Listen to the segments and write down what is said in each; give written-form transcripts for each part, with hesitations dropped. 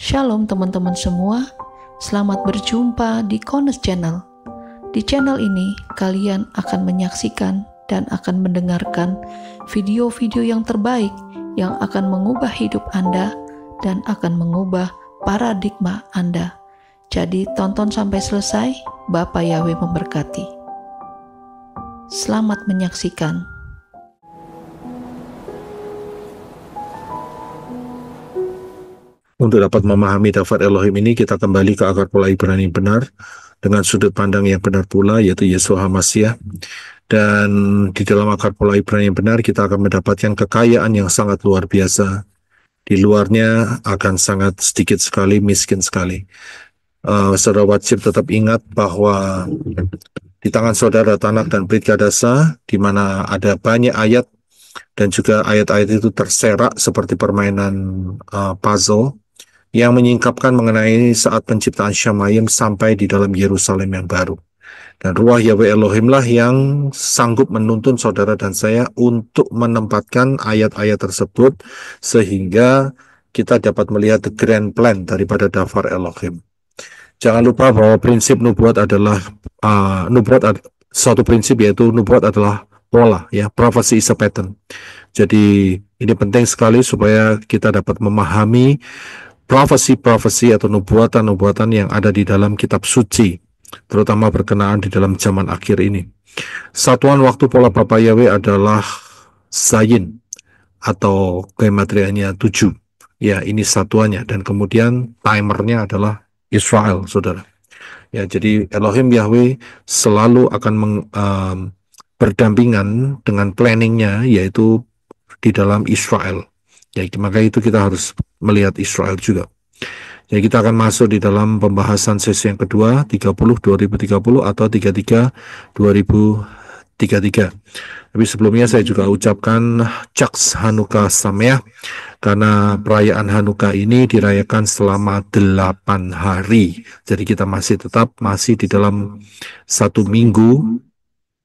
Shalom teman-teman semua, selamat berjumpa di Kones Channel. Di channel ini, kalian akan menyaksikan dan akan mendengarkan video-video yang terbaik yang akan mengubah hidup Anda dan akan mengubah paradigma Anda. Jadi tonton sampai selesai, Bapak Yahweh memberkati. Selamat menyaksikan. Untuk dapat memahami Daftar Elohim ini, kita kembali ke akar pola Ibrani benar, dengan sudut pandang yang benar pula, yaitu Yeshua HaMashiach. Dan di dalam akar pola Ibrani yang benar, kita akan mendapatkan kekayaan yang sangat luar biasa. Di luarnya akan sangat sedikit sekali, miskin sekali. Saudara wajib tetap ingat bahwa di tangan saudara Tanakh dan Brit Kadasa, di mana ada banyak ayat, dan juga ayat-ayat itu terserak seperti permainan puzzle, yang menyingkapkan mengenai saat penciptaan Syamayim sampai di dalam Yerusalem yang baru. Dan Ruach Yahweh Elohim lah yang sanggup menuntun saudara dan saya untuk menempatkan ayat-ayat tersebut sehingga kita dapat melihat the grand plan daripada Daftar Elohim. Jangan lupa bahwa prinsip nubuat adalah suatu prinsip, yaitu nubuat adalah pola, ya, prophecy is a pattern. Jadi ini penting sekali supaya kita dapat memahami profesi-profesi atau nubuatan-nubuatan yang ada di dalam kitab suci, terutama berkenaan di dalam zaman akhir ini. Satuan waktu pola Bapak Yahweh adalah Zayin, atau gematrianya 7. Ya, ini satuannya. Dan kemudian timernya adalah Israel, saudara. Ya, jadi Elohim Yahweh selalu akan berdampingan dengan planningnya, yaitu di dalam Israel. Ya, maka itu kita harus melihat Israel juga. Jadi kita akan masuk di dalam pembahasan sesi yang kedua, 30-2030 atau 33-2033. Tapi sebelumnya saya juga ucapkan Chaks Hanukkah Sameach, karena perayaan Hanukkah ini dirayakan selama 8 hari. Jadi kita masih di dalam 1 minggu,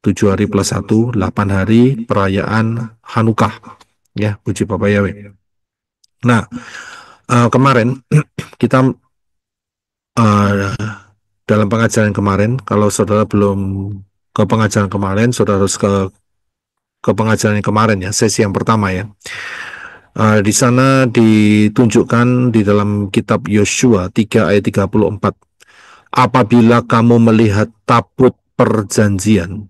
7 hari plus 1, 8 hari perayaan Hanukkah. Ya, puji Bapak Yahweh. Nah, kemarin kita dalam pengajaran kemarin, kalau saudara belum ke pengajaran kemarin, saudara harus ke pengajaran yang kemarin, ya, sesi yang pertama, ya. Di sana ditunjukkan di dalam kitab Yosua 3 ayat 34. Apabila kamu melihat tabut perjanjian,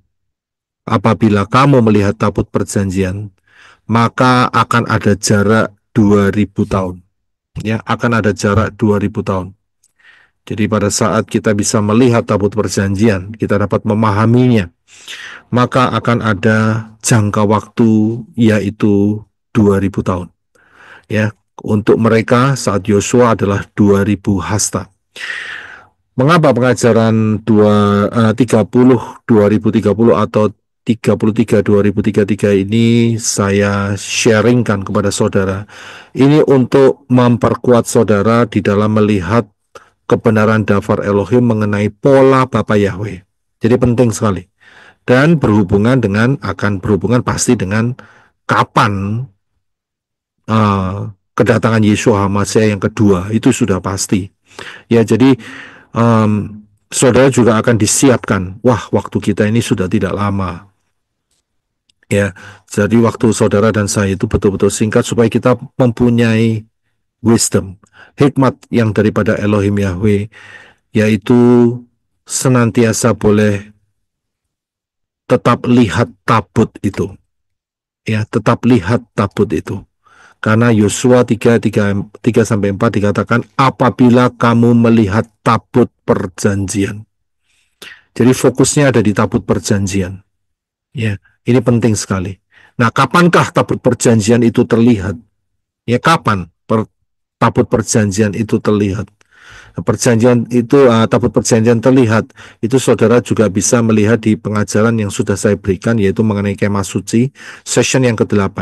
maka akan ada jarak 2000 tahun. Ya, akan ada jarak 2000 tahun. Jadi pada saat kita bisa melihat tabut perjanjian, kita dapat memahaminya, maka akan ada jangka waktu, yaitu 2000 tahun. Ya, untuk mereka saat Yosua adalah 2000 hasta. Mengapa pengajaran 30-2030 atau 33-2033 ini saya sharingkan kepada saudara? Ini untuk memperkuat saudara di dalam melihat kebenaran Daftar Elohim mengenai pola Bapa Yahweh. Jadi penting sekali. Dan berhubungan pasti dengan kapan kedatangan Yeshua HaMashiach yang kedua, itu sudah pasti. Ya, jadi saudara juga akan disiapkan. Wah, waktu kita ini sudah tidak lama. Ya, jadi waktu saudara dan saya itu betul-betul singkat supaya kita mempunyai wisdom, hikmat yang daripada Elohim Yahweh, yaitu senantiasa boleh tetap lihat tabut itu. Ya, tetap lihat tabut itu. Karena Yosua 3-4 dikatakan, apabila kamu melihat tabut perjanjian. Jadi fokusnya ada di tabut perjanjian. Ya, ini penting sekali. Nah, kapankah tabut perjanjian itu terlihat? Ya, kapan tabut perjanjian itu terlihat? Tabut perjanjian terlihat, itu saudara juga bisa melihat di pengajaran yang sudah saya berikan, yaitu mengenai kemah suci, session yang ke-8,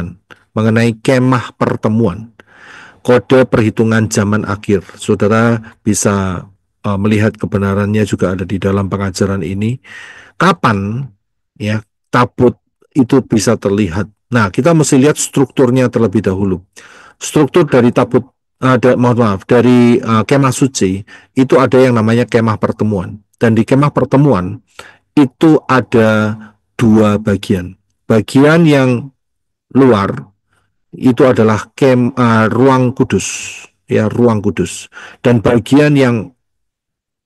mengenai kemah pertemuan, kode perhitungan zaman akhir. Saudara bisa melihat kebenarannya juga ada di dalam pengajaran ini. Kapan, ya, tabut itu bisa terlihat? Nah, kita mesti lihat strukturnya terlebih dahulu. Struktur dari tabut mohon maaf, dari kemah suci itu ada yang namanya kemah pertemuan. Dan di kemah pertemuan itu ada dua bagian. Bagian yang luar itu adalah ruang kudus, ya, ruang kudus. Dan bagian yang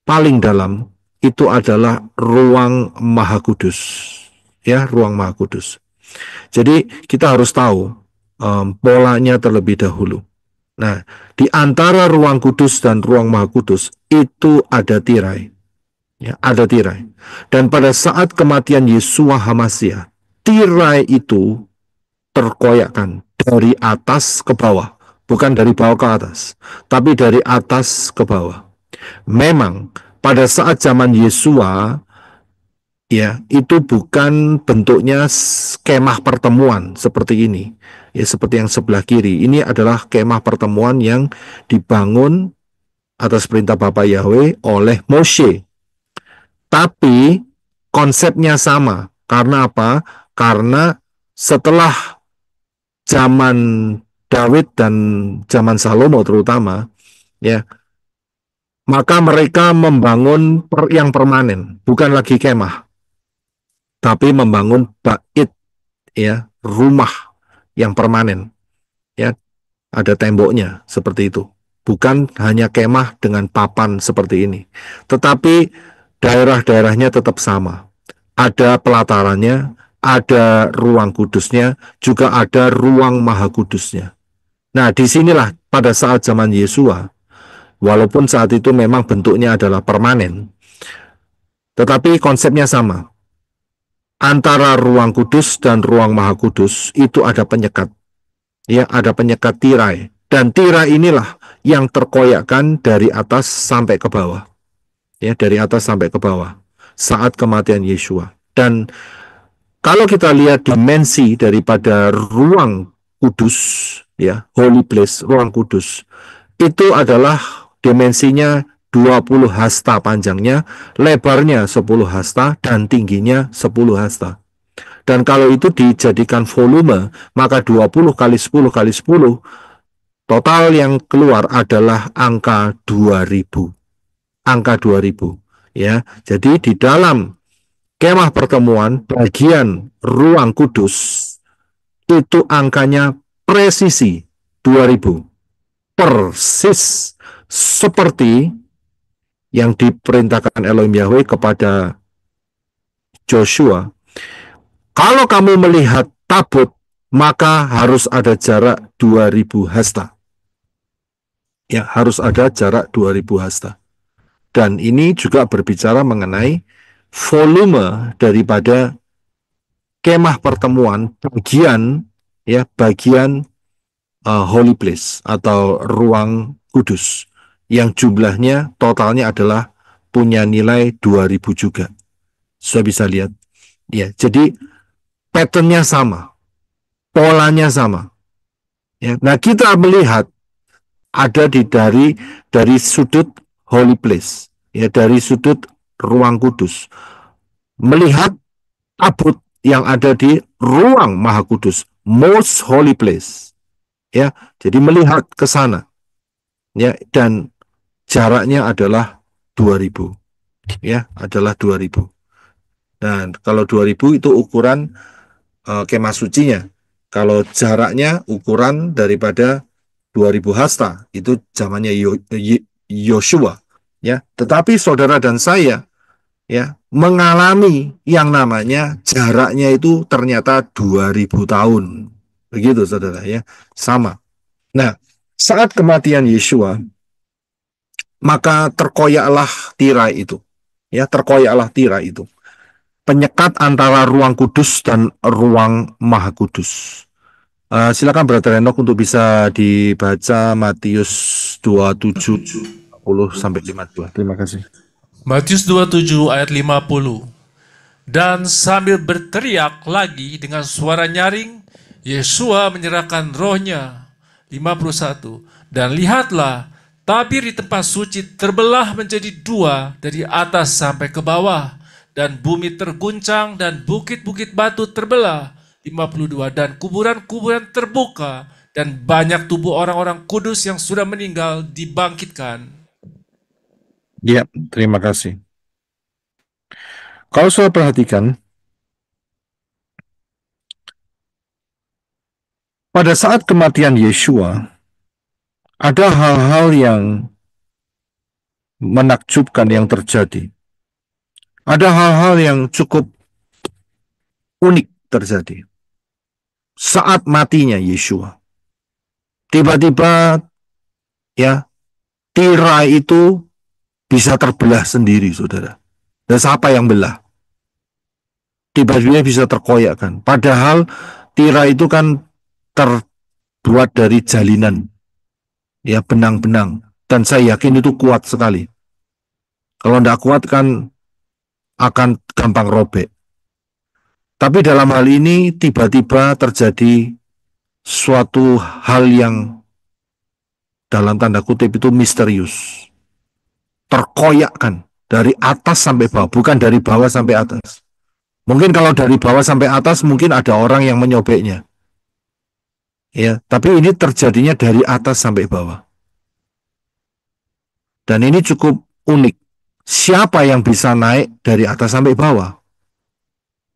paling dalam itu adalah ruang maha kudus, ya, ruang maha kudus. Jadi kita harus tahu polanya terlebih dahulu. Nah, di antara ruang kudus dan ruang maha kudus itu ada tirai. Ya, ada tirai. Dan pada saat kematian Yeshua HaMasyiah, tirai itu terkoyakkan dari atas ke bawah. Bukan dari bawah ke atas, tapi dari atas ke bawah. Memang pada saat zaman Yesua, ya, itu bukan bentuknya kemah pertemuan seperti ini. Ya, seperti yang sebelah kiri. Ini adalah kemah pertemuan yang dibangun atas perintah Bapa Yahweh oleh Moshe. Tapi konsepnya sama. Karena apa? Karena setelah zaman Daud dan zaman Salomo terutama, ya, maka mereka membangun yang permanen, bukan lagi kemah, tapi membangun bait, ya, rumah yang permanen, ya, ada temboknya seperti itu. Bukan hanya kemah dengan papan seperti ini, tetapi daerah-daerahnya tetap sama. Ada pelatarannya, ada ruang kudusnya, juga ada ruang maha kudusnya. Nah, disinilah pada saat zaman Yesua, walaupun saat itu memang bentuknya adalah permanen, tetapi konsepnya sama. Antara ruang kudus dan ruang maha kudus itu ada penyekat. Ya, ada penyekat tirai. Dan tirai inilah yang terkoyakkan dari atas sampai ke bawah. Ya, dari atas sampai ke bawah saat kematian Yeshua. Dan kalau kita lihat dimensi daripada ruang kudus, ya, holy place, ruang kudus, itu adalah dimensinya 20 hasta panjangnya, lebarnya 10 hasta, dan tingginya 10 hasta. Dan kalau itu dijadikan volume, maka 20 kali 10 kali 10, total yang keluar adalah angka 2000. Angka 2000. Ya, jadi di dalam kemah pertemuan, bagian ruang kudus, itu angkanya presisi 2000. Persis seperti yang diperintahkan Elohim Yahweh kepada Joshua. Kalau kamu melihat tabut, maka harus ada jarak 2000 hasta. Ya, harus ada jarak 2000 hasta. Dan ini juga berbicara mengenai volume daripada kemah pertemuan bagian, ya, bagian holy place atau ruang kudus yang jumlahnya totalnya adalah punya nilai 2000 juga. Sudah bisa lihat. Ya, jadi patternnya sama, polanya sama. Ya, nah kita melihat ada dari sudut holy place, ya, dari sudut ruang kudus, melihat tabut yang ada di ruang maha kudus, most holy place, ya. Jadi melihat ke sana, ya, dan jaraknya adalah 2000, ya, adalah 2000. Dan kalau 2000 itu ukuran kemah sucinya. Kalau jaraknya ukuran daripada 2000 hasta, itu zamannya Yosua, ya. Tetapi saudara dan saya, ya, mengalami yang namanya jaraknya itu ternyata 2000 tahun. Begitu saudara, ya. Sama. Nah, saat kematian Yeshua, maka terkoyaklah tirai itu. Ya, terkoyaklah tirai itu. Penyekat antara ruang kudus dan ruang maha kudus. Silakan Brother Enoch untuk bisa dibaca Matius 27 10 sampai 52. Terima kasih. Matius 27 ayat 50. Dan sambil berteriak lagi dengan suara nyaring, Yesua menyerahkan rohnya. 51. Dan lihatlah, tabir di tempat suci terbelah menjadi dua dari atas sampai ke bawah. Dan bumi terguncang dan bukit-bukit batu terbelah. 52. Dan kuburan-kuburan terbuka dan banyak tubuh orang-orang kudus yang sudah meninggal dibangkitkan. Ya, terima kasih. Kalau saya perhatikan, pada saat kematian Yeshua, ada hal-hal yang menakjubkan yang terjadi. Ada hal-hal yang cukup unik terjadi. Saat matinya Yeshua, tiba-tiba ya tirai itu bisa terbelah sendiri, saudara. Dan siapa yang belah? Tiba-tiba bisa terkoyakkan. Padahal tirai itu kan terbuat dari jalinan, ya benang-benang. Dan saya yakin itu kuat sekali. Kalau tidak kuat kan akan gampang robek. Tapi dalam hal ini tiba-tiba terjadi suatu hal yang dalam tanda kutip itu misterius. Terkoyakkan dari atas sampai bawah, bukan dari bawah sampai atas. Mungkin kalau dari bawah sampai atas mungkin ada orang yang menyobeknya. Ya, tapi ini terjadinya dari atas sampai bawah. Dan ini cukup unik. Siapa yang bisa naik dari atas sampai bawah?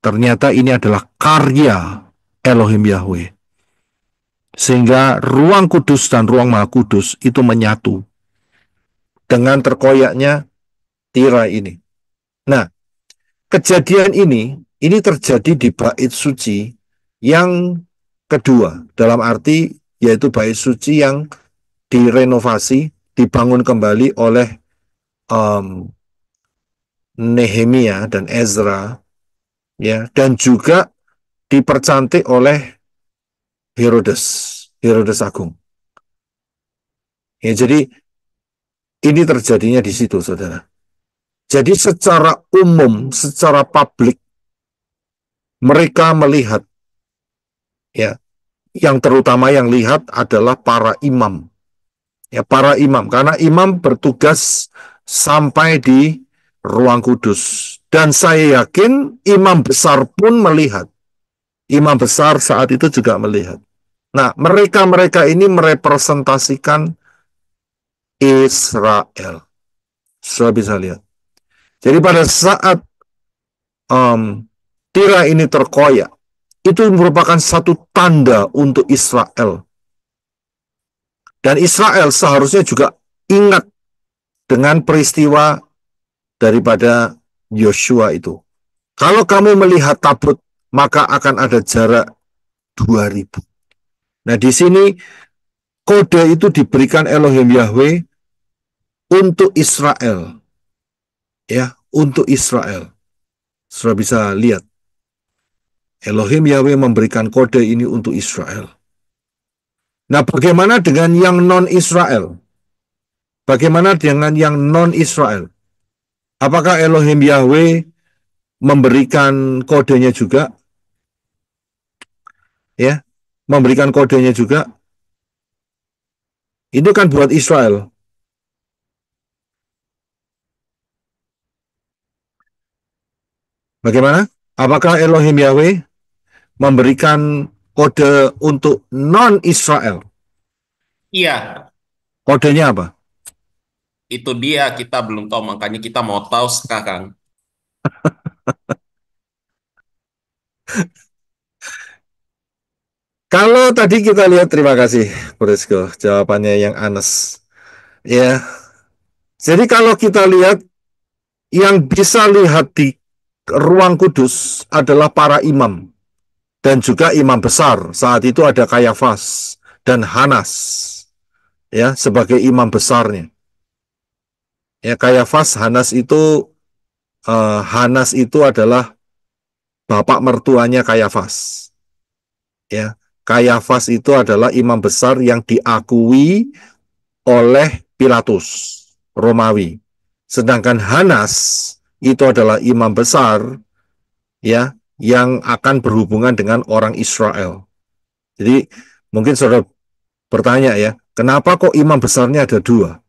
Ternyata ini adalah karya Elohim Yahweh. Sehingga ruang kudus dan ruang maha kudus itu menyatu dengan terkoyaknya tirai ini. Nah, kejadian ini terjadi di bait suci yang kedua, dalam arti yaitu bait suci yang direnovasi, dibangun kembali oleh Nehemia dan Ezra, ya, dan juga dipercantik oleh Herodes Agung. Ya, jadi ini terjadinya di situ, saudara. Jadi secara umum, secara publik, mereka melihat, ya, yang terutama yang lihat adalah para imam. Ya, para imam, karena imam bertugas sampai di ruang kudus. Dan saya yakin imam besar pun melihat. Imam besar saat itu juga melihat. Nah, mereka-mereka ini merepresentasikan Israel. Sudah bisa lihat. Jadi pada saat tirai ini terkoyak, itu merupakan satu tanda untuk Israel. Dan Israel seharusnya juga ingat dengan peristiwa daripada Yosua itu. Kalau kamu melihat tabut, maka akan ada jarak 2000. Nah, di sini kode itu diberikan Elohim Yahweh untuk Israel. Ya, untuk Israel. Sudah bisa lihat. Elohim Yahweh memberikan kode ini untuk Israel. Nah, bagaimana dengan yang non-Israel? Bagaimana dengan yang non-Israel? Apakah Elohim Yahweh memberikan kodenya juga? Ya, memberikan kodenya juga. Itu kan buat Israel. Bagaimana? Apakah Elohim Yahweh memberikan kode untuk non-Israel? Iya, Kodenya apa? itu dia kita belum tahu, makanya kita mau tahu sekarang. Kalau tadi kita lihat, terima kasih, Brisco, jawabannya yang Anes. Ya, jadi kalau kita lihat, yang bisa lihat di ruang kudus adalah para imam. Dan juga imam besar. Saat itu ada Kayafas dan Hanas, ya, sebagai imam besarnya. Ya, Kayafas, Hanas itu adalah bapak mertuanya Kayafas. Ya, Kayafas itu adalah imam besar yang diakui oleh Pilatus Romawi. Sedangkan Hanas itu adalah imam besar, ya, yang akan berhubungan dengan orang Israel. Jadi mungkin saudara bertanya, ya, kenapa kok imam besarnya ada dua?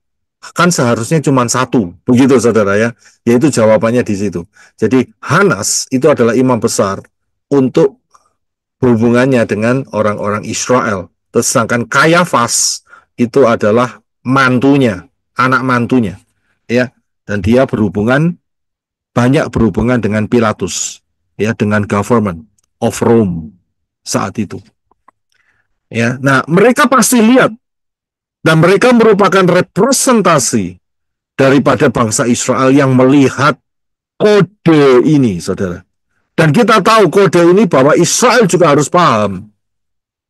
Kan seharusnya cuma satu, begitu saudara, ya. Yaitu jawabannya di situ. Jadi Hanas itu adalah imam besar untuk hubungannya dengan orang-orang Israel. Sedangkan Kayafas itu adalah mantunya, anak mantunya, ya. Dan dia banyak berhubungan dengan Pilatus, ya, dengan government of Rome saat itu. Ya, nah mereka pasti lihat dan mereka merupakan representasi daripada bangsa Israel yang melihat kode ini, saudara. Dan kita tahu kode ini bahwa Israel juga harus paham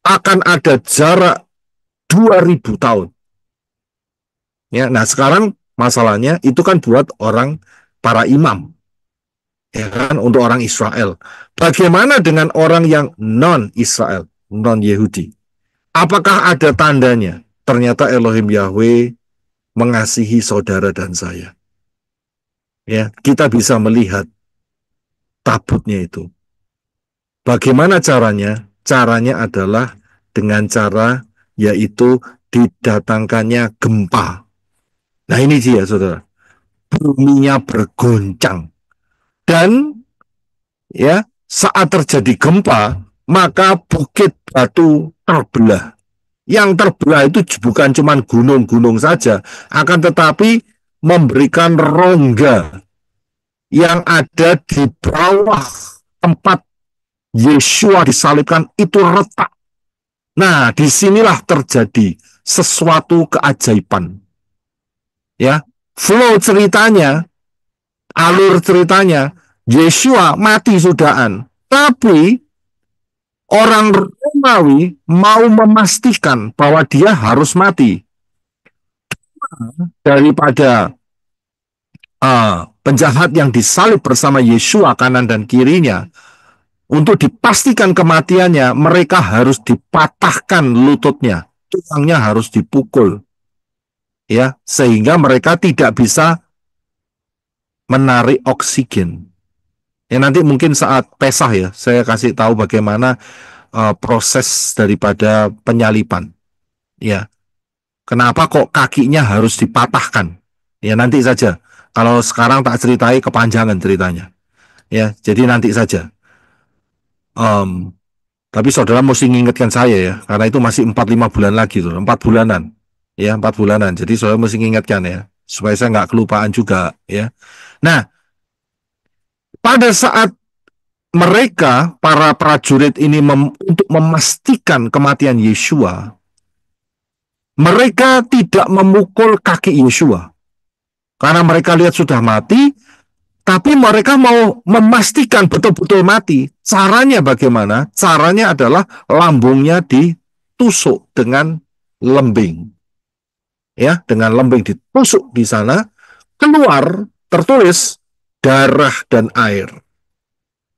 akan ada jarak 2000 tahun. Ya, nah sekarang masalahnya itu kan buat para imam, ya kan, untuk orang Israel. Bagaimana dengan orang yang non-Israel, non-Yahudi? Apakah ada tandanya? Ternyata Elohim Yahweh mengasihi saudara dan saya. Ya, kita bisa melihat tabutnya itu. Bagaimana caranya? Caranya adalah dengan cara yaitu didatangkannya gempa. Nah ini dia, saudara. Buminya bergoncang. Dan ya, saat terjadi gempa, maka bukit batu terbelah. Yang terbelah itu bukan cuma gunung-gunung saja, akan tetapi memberikan rongga yang ada di bawah tempat Yesua disalibkan itu retak. Nah, disinilah terjadi sesuatu keajaiban. Ya, flow ceritanya, alur ceritanya, Yesua mati sudahan, tapi orang Romawi mau memastikan bahwa dia harus mati daripada penjahat yang disalib bersama Yesua kanan dan kirinya. Untuk dipastikan kematiannya, mereka harus dipatahkan lututnya, tulangnya harus dipukul, ya, sehingga mereka tidak bisa menarik oksigen. Ya, nanti mungkin saat Pesah ya, saya kasih tahu bagaimana proses daripada penyaliban. Ya, kenapa kok kakinya harus dipatahkan? Ya, nanti saja. Kalau sekarang tak ceritai kepanjangan ceritanya. Ya, jadi nanti saja. Tapi saudara mesti mengingatkan saya ya, karena itu masih 4-5 bulan lagi tuh, 4 bulanan. Ya, 4 bulanan. Jadi saudara mesti mengingatkan ya, supaya saya nggak kelupaan juga ya. Nah, pada saat mereka, para prajurit ini untuk memastikan kematian Yesua, mereka tidak memukul kaki Yesua. Karena mereka lihat sudah mati, tapi mereka mau memastikan betul-betul mati. Caranya bagaimana? Caranya adalah lambungnya ditusuk dengan lembing. Ya, dengan lembing ditusuk di sana, keluar tertulis darah dan air.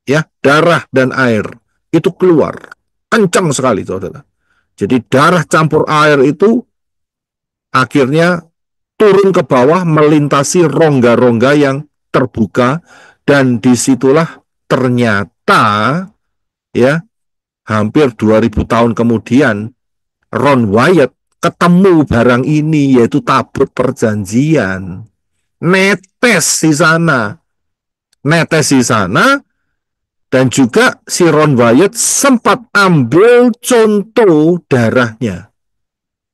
Ya, darah dan air itu keluar. Kencang sekali, saudara. Jadi darah campur air itu akhirnya turun ke bawah melintasi rongga-rongga yang terbuka, dan disitulah ternyata ya hampir 2000 tahun kemudian Ron Wyatt ketemu barang ini, yaitu tabut perjanjian, netes di sana, dan juga si Ron Wyatt sempat ambil contoh darahnya,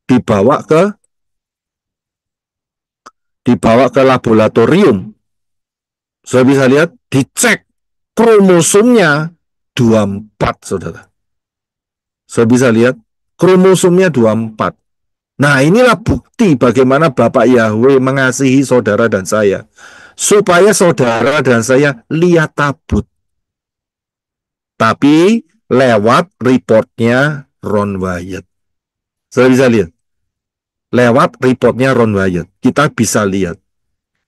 dibawa ke laboratorium. Saya bisa lihat, dicek kromosomnya 24, saudara. Saya bisa lihat kromosomnya 24. Nah, inilah bukti bagaimana Bapak Yahweh mengasihi saudara dan saya, supaya saudara dan saya lihat tabut. Tapi lewat reportnya Ron Wyatt. Saya bisa lihat. Lewat reportnya Ron Wyatt, kita bisa lihat.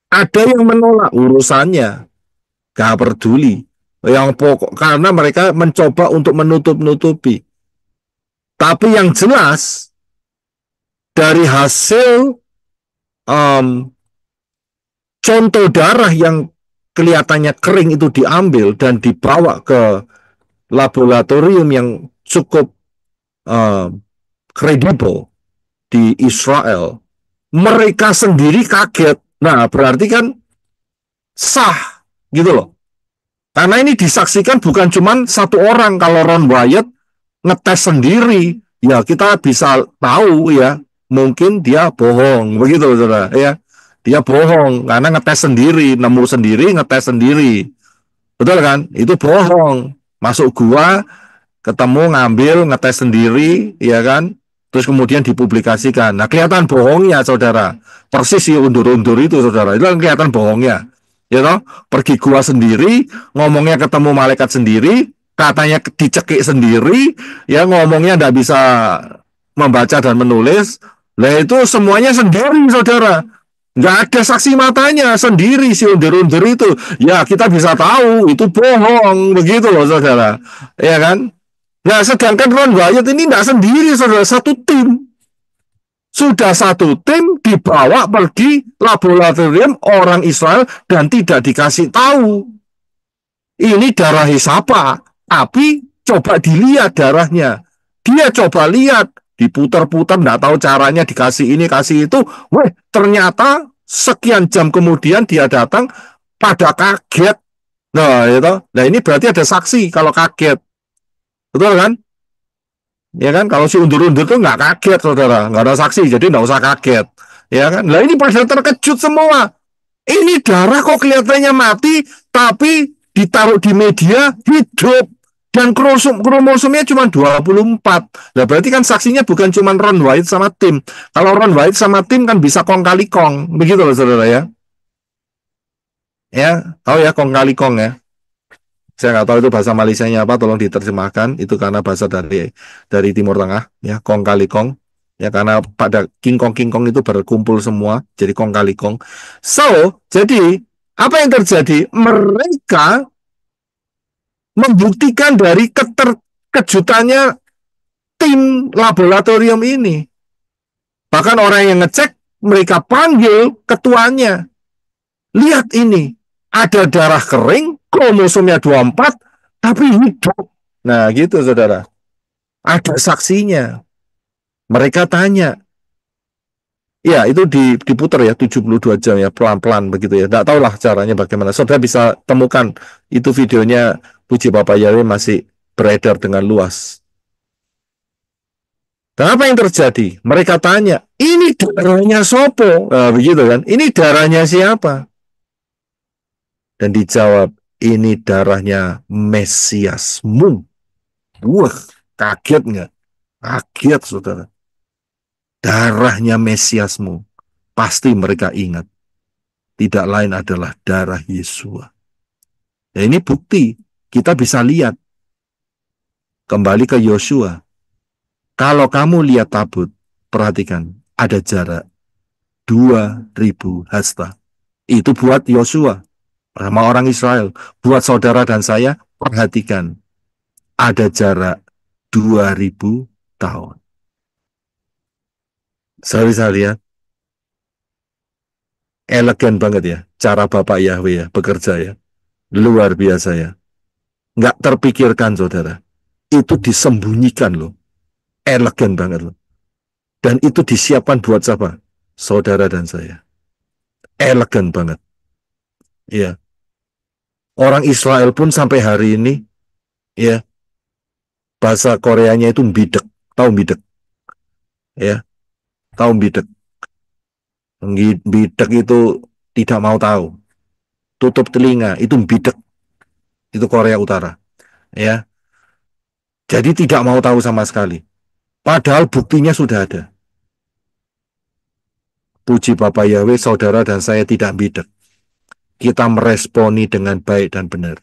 Ada yang menolak urusannya, gak peduli. Yang pokok karena mereka mencoba untuk menutup-nutupi. Tapi yang jelas dari hasil contoh darah yang kelihatannya kering itu diambil dan dibawa ke laboratorium yang cukup kredibel di Israel, mereka sendiri kaget. Nah, berarti kan sah gitu loh. Karena ini disaksikan bukan cuma satu orang. Kalau Ron Wyatt ngetes sendiri, ya kita bisa tahu ya, mungkin dia bohong, begitu loh, saudara. Ya, dia bohong karena ngetes sendiri, nemu sendiri, ngetes sendiri, betul kan? Itu bohong. Masuk gua, ketemu, ngambil, ngetes sendiri, ya kan? Terus kemudian dipublikasikan. Nah, kelihatan bohongnya, saudara. Persis si undur-undur itu, saudara. Itu kan kelihatan bohongnya. Ya toh? Pergi gua sendiri, ngomongnya ketemu malaikat sendiri, katanya dicekik sendiri, ya ngomongnya nggak bisa membaca dan menulis. Lah itu semuanya sendiri, saudara. Nggak ada saksi matanya, sendiri si undur-undur itu. Ya kita bisa tahu itu bohong, begitu loh, saudara. Ya kan? Nah, sedangkan Ron Wyatt ini nggak sendiri, saudara, satu tim. Sudah satu tim dibawa pergi laboratorium orang Israel dan tidak dikasih tahu. Ini darah siapa? Tapi coba dilihat darahnya. Dia coba lihat, diputar-putar, nggak tahu caranya, dikasih ini, kasih itu. Weh, ternyata sekian jam kemudian dia datang pada kaget. Nah, itu. Nah, ini berarti ada saksi kalau kaget. Betul kan? Ya kan, kalau si undur-undur tuh nggak kaget, saudara, nggak ada saksi, jadi nggak usah kaget, ya kan. Lah ini pada terkejut semua, ini darah kok kelihatannya mati, tapi ditaruh di media hidup, dan kromosomnya cuma 24. Nah berarti kan saksinya bukan cuma Ron Wyatt sama tim. Kalau Ron Wyatt sama tim kan bisa kong kali kong, begitu loh, saudara, ya. Ya, tahu ya kong kali kong ya. Saya nggak tahu itu bahasa Malaysianya apa, tolong diterjemahkan. Itu karena bahasa dari Timur Tengah, ya, kong kali kong. Ya, karena pada King Kong itu berkumpul semua, jadi kong kali kong. So, jadi apa yang terjadi? Mereka membuktikan dari keterkejutannya tim laboratorium ini. Bahkan orang yang ngecek, mereka panggil ketuanya. Lihat ini, ada darah kering, kromosomnya 24, tapi hidup. Nah, gitu, saudara. Ada saksinya. Mereka tanya. Ya, itu diputar ya, 72 jam ya, pelan-pelan begitu ya. Nggak tahulah caranya bagaimana. Saudara bisa temukan itu videonya, Puji Bapak Yahweh masih beredar dengan luas. Dan apa yang terjadi? Mereka tanya, ini darahnya sopo? Nah, begitu kan? Ini darahnya siapa? Dan dijawab, ini darahnya Mesiasmu. Wah, kaget nggak? Kaget, saudara. Darahnya Mesiasmu. Pasti mereka ingat. Tidak lain adalah darah Yesua. Ya, ini bukti. Kita bisa lihat. Kembali ke Yosua. Kalau kamu lihat tabut, perhatikan. Ada jarak 2000 hasta. Itu buat Yosua. Sama orang Israel. Buat saudara dan saya, perhatikan. Ada jarak 2000 tahun. Saya bisa lihat. Elegan banget ya. Cara Bapak Yahweh ya, bekerja ya. Luar biasa ya. Nggak terpikirkan, saudara. Itu disembunyikan loh. Elegan banget loh. Dan itu disiapkan buat siapa? Saudara dan saya. Elegan banget. Ya. Orang Israel pun sampai hari ini, ya, bahasa Koreanya itu bidek. Tahu bidek? Ya. Tahu bidek? Bidek itu tidak mau tahu. Tutup telinga, itu bidek. Itu Korea Utara. Ya. Jadi tidak mau tahu sama sekali. Padahal buktinya sudah ada. Puji Bapak Yahweh, saudara dan saya tidak bidek. Kita meresponi dengan baik dan benar.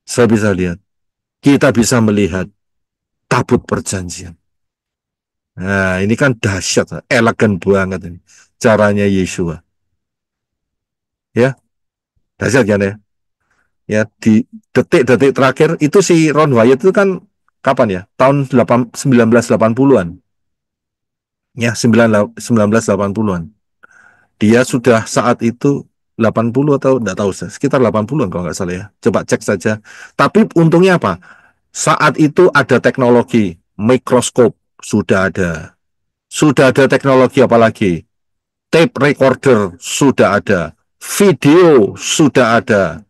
Saya bisa lihat. Kita bisa melihat tabut perjanjian. Nah, ini kan dahsyat, elegan banget ini. Caranya Yesua. Ya, dahsyat kan ya? Ya, di detik-detik terakhir, itu si Ron Wyatt itu kan kapan ya? Tahun 1980-an. Ya, 1980-an. Dia sudah saat itu 80 atau enggak tahu, sekitar 80-an kalau nggak salah ya. Coba cek saja. Tapi untungnya apa? Saat itu ada teknologi mikroskop, sudah ada. Sudah ada teknologi apa lagi? Tape recorder sudah ada. Video sudah ada.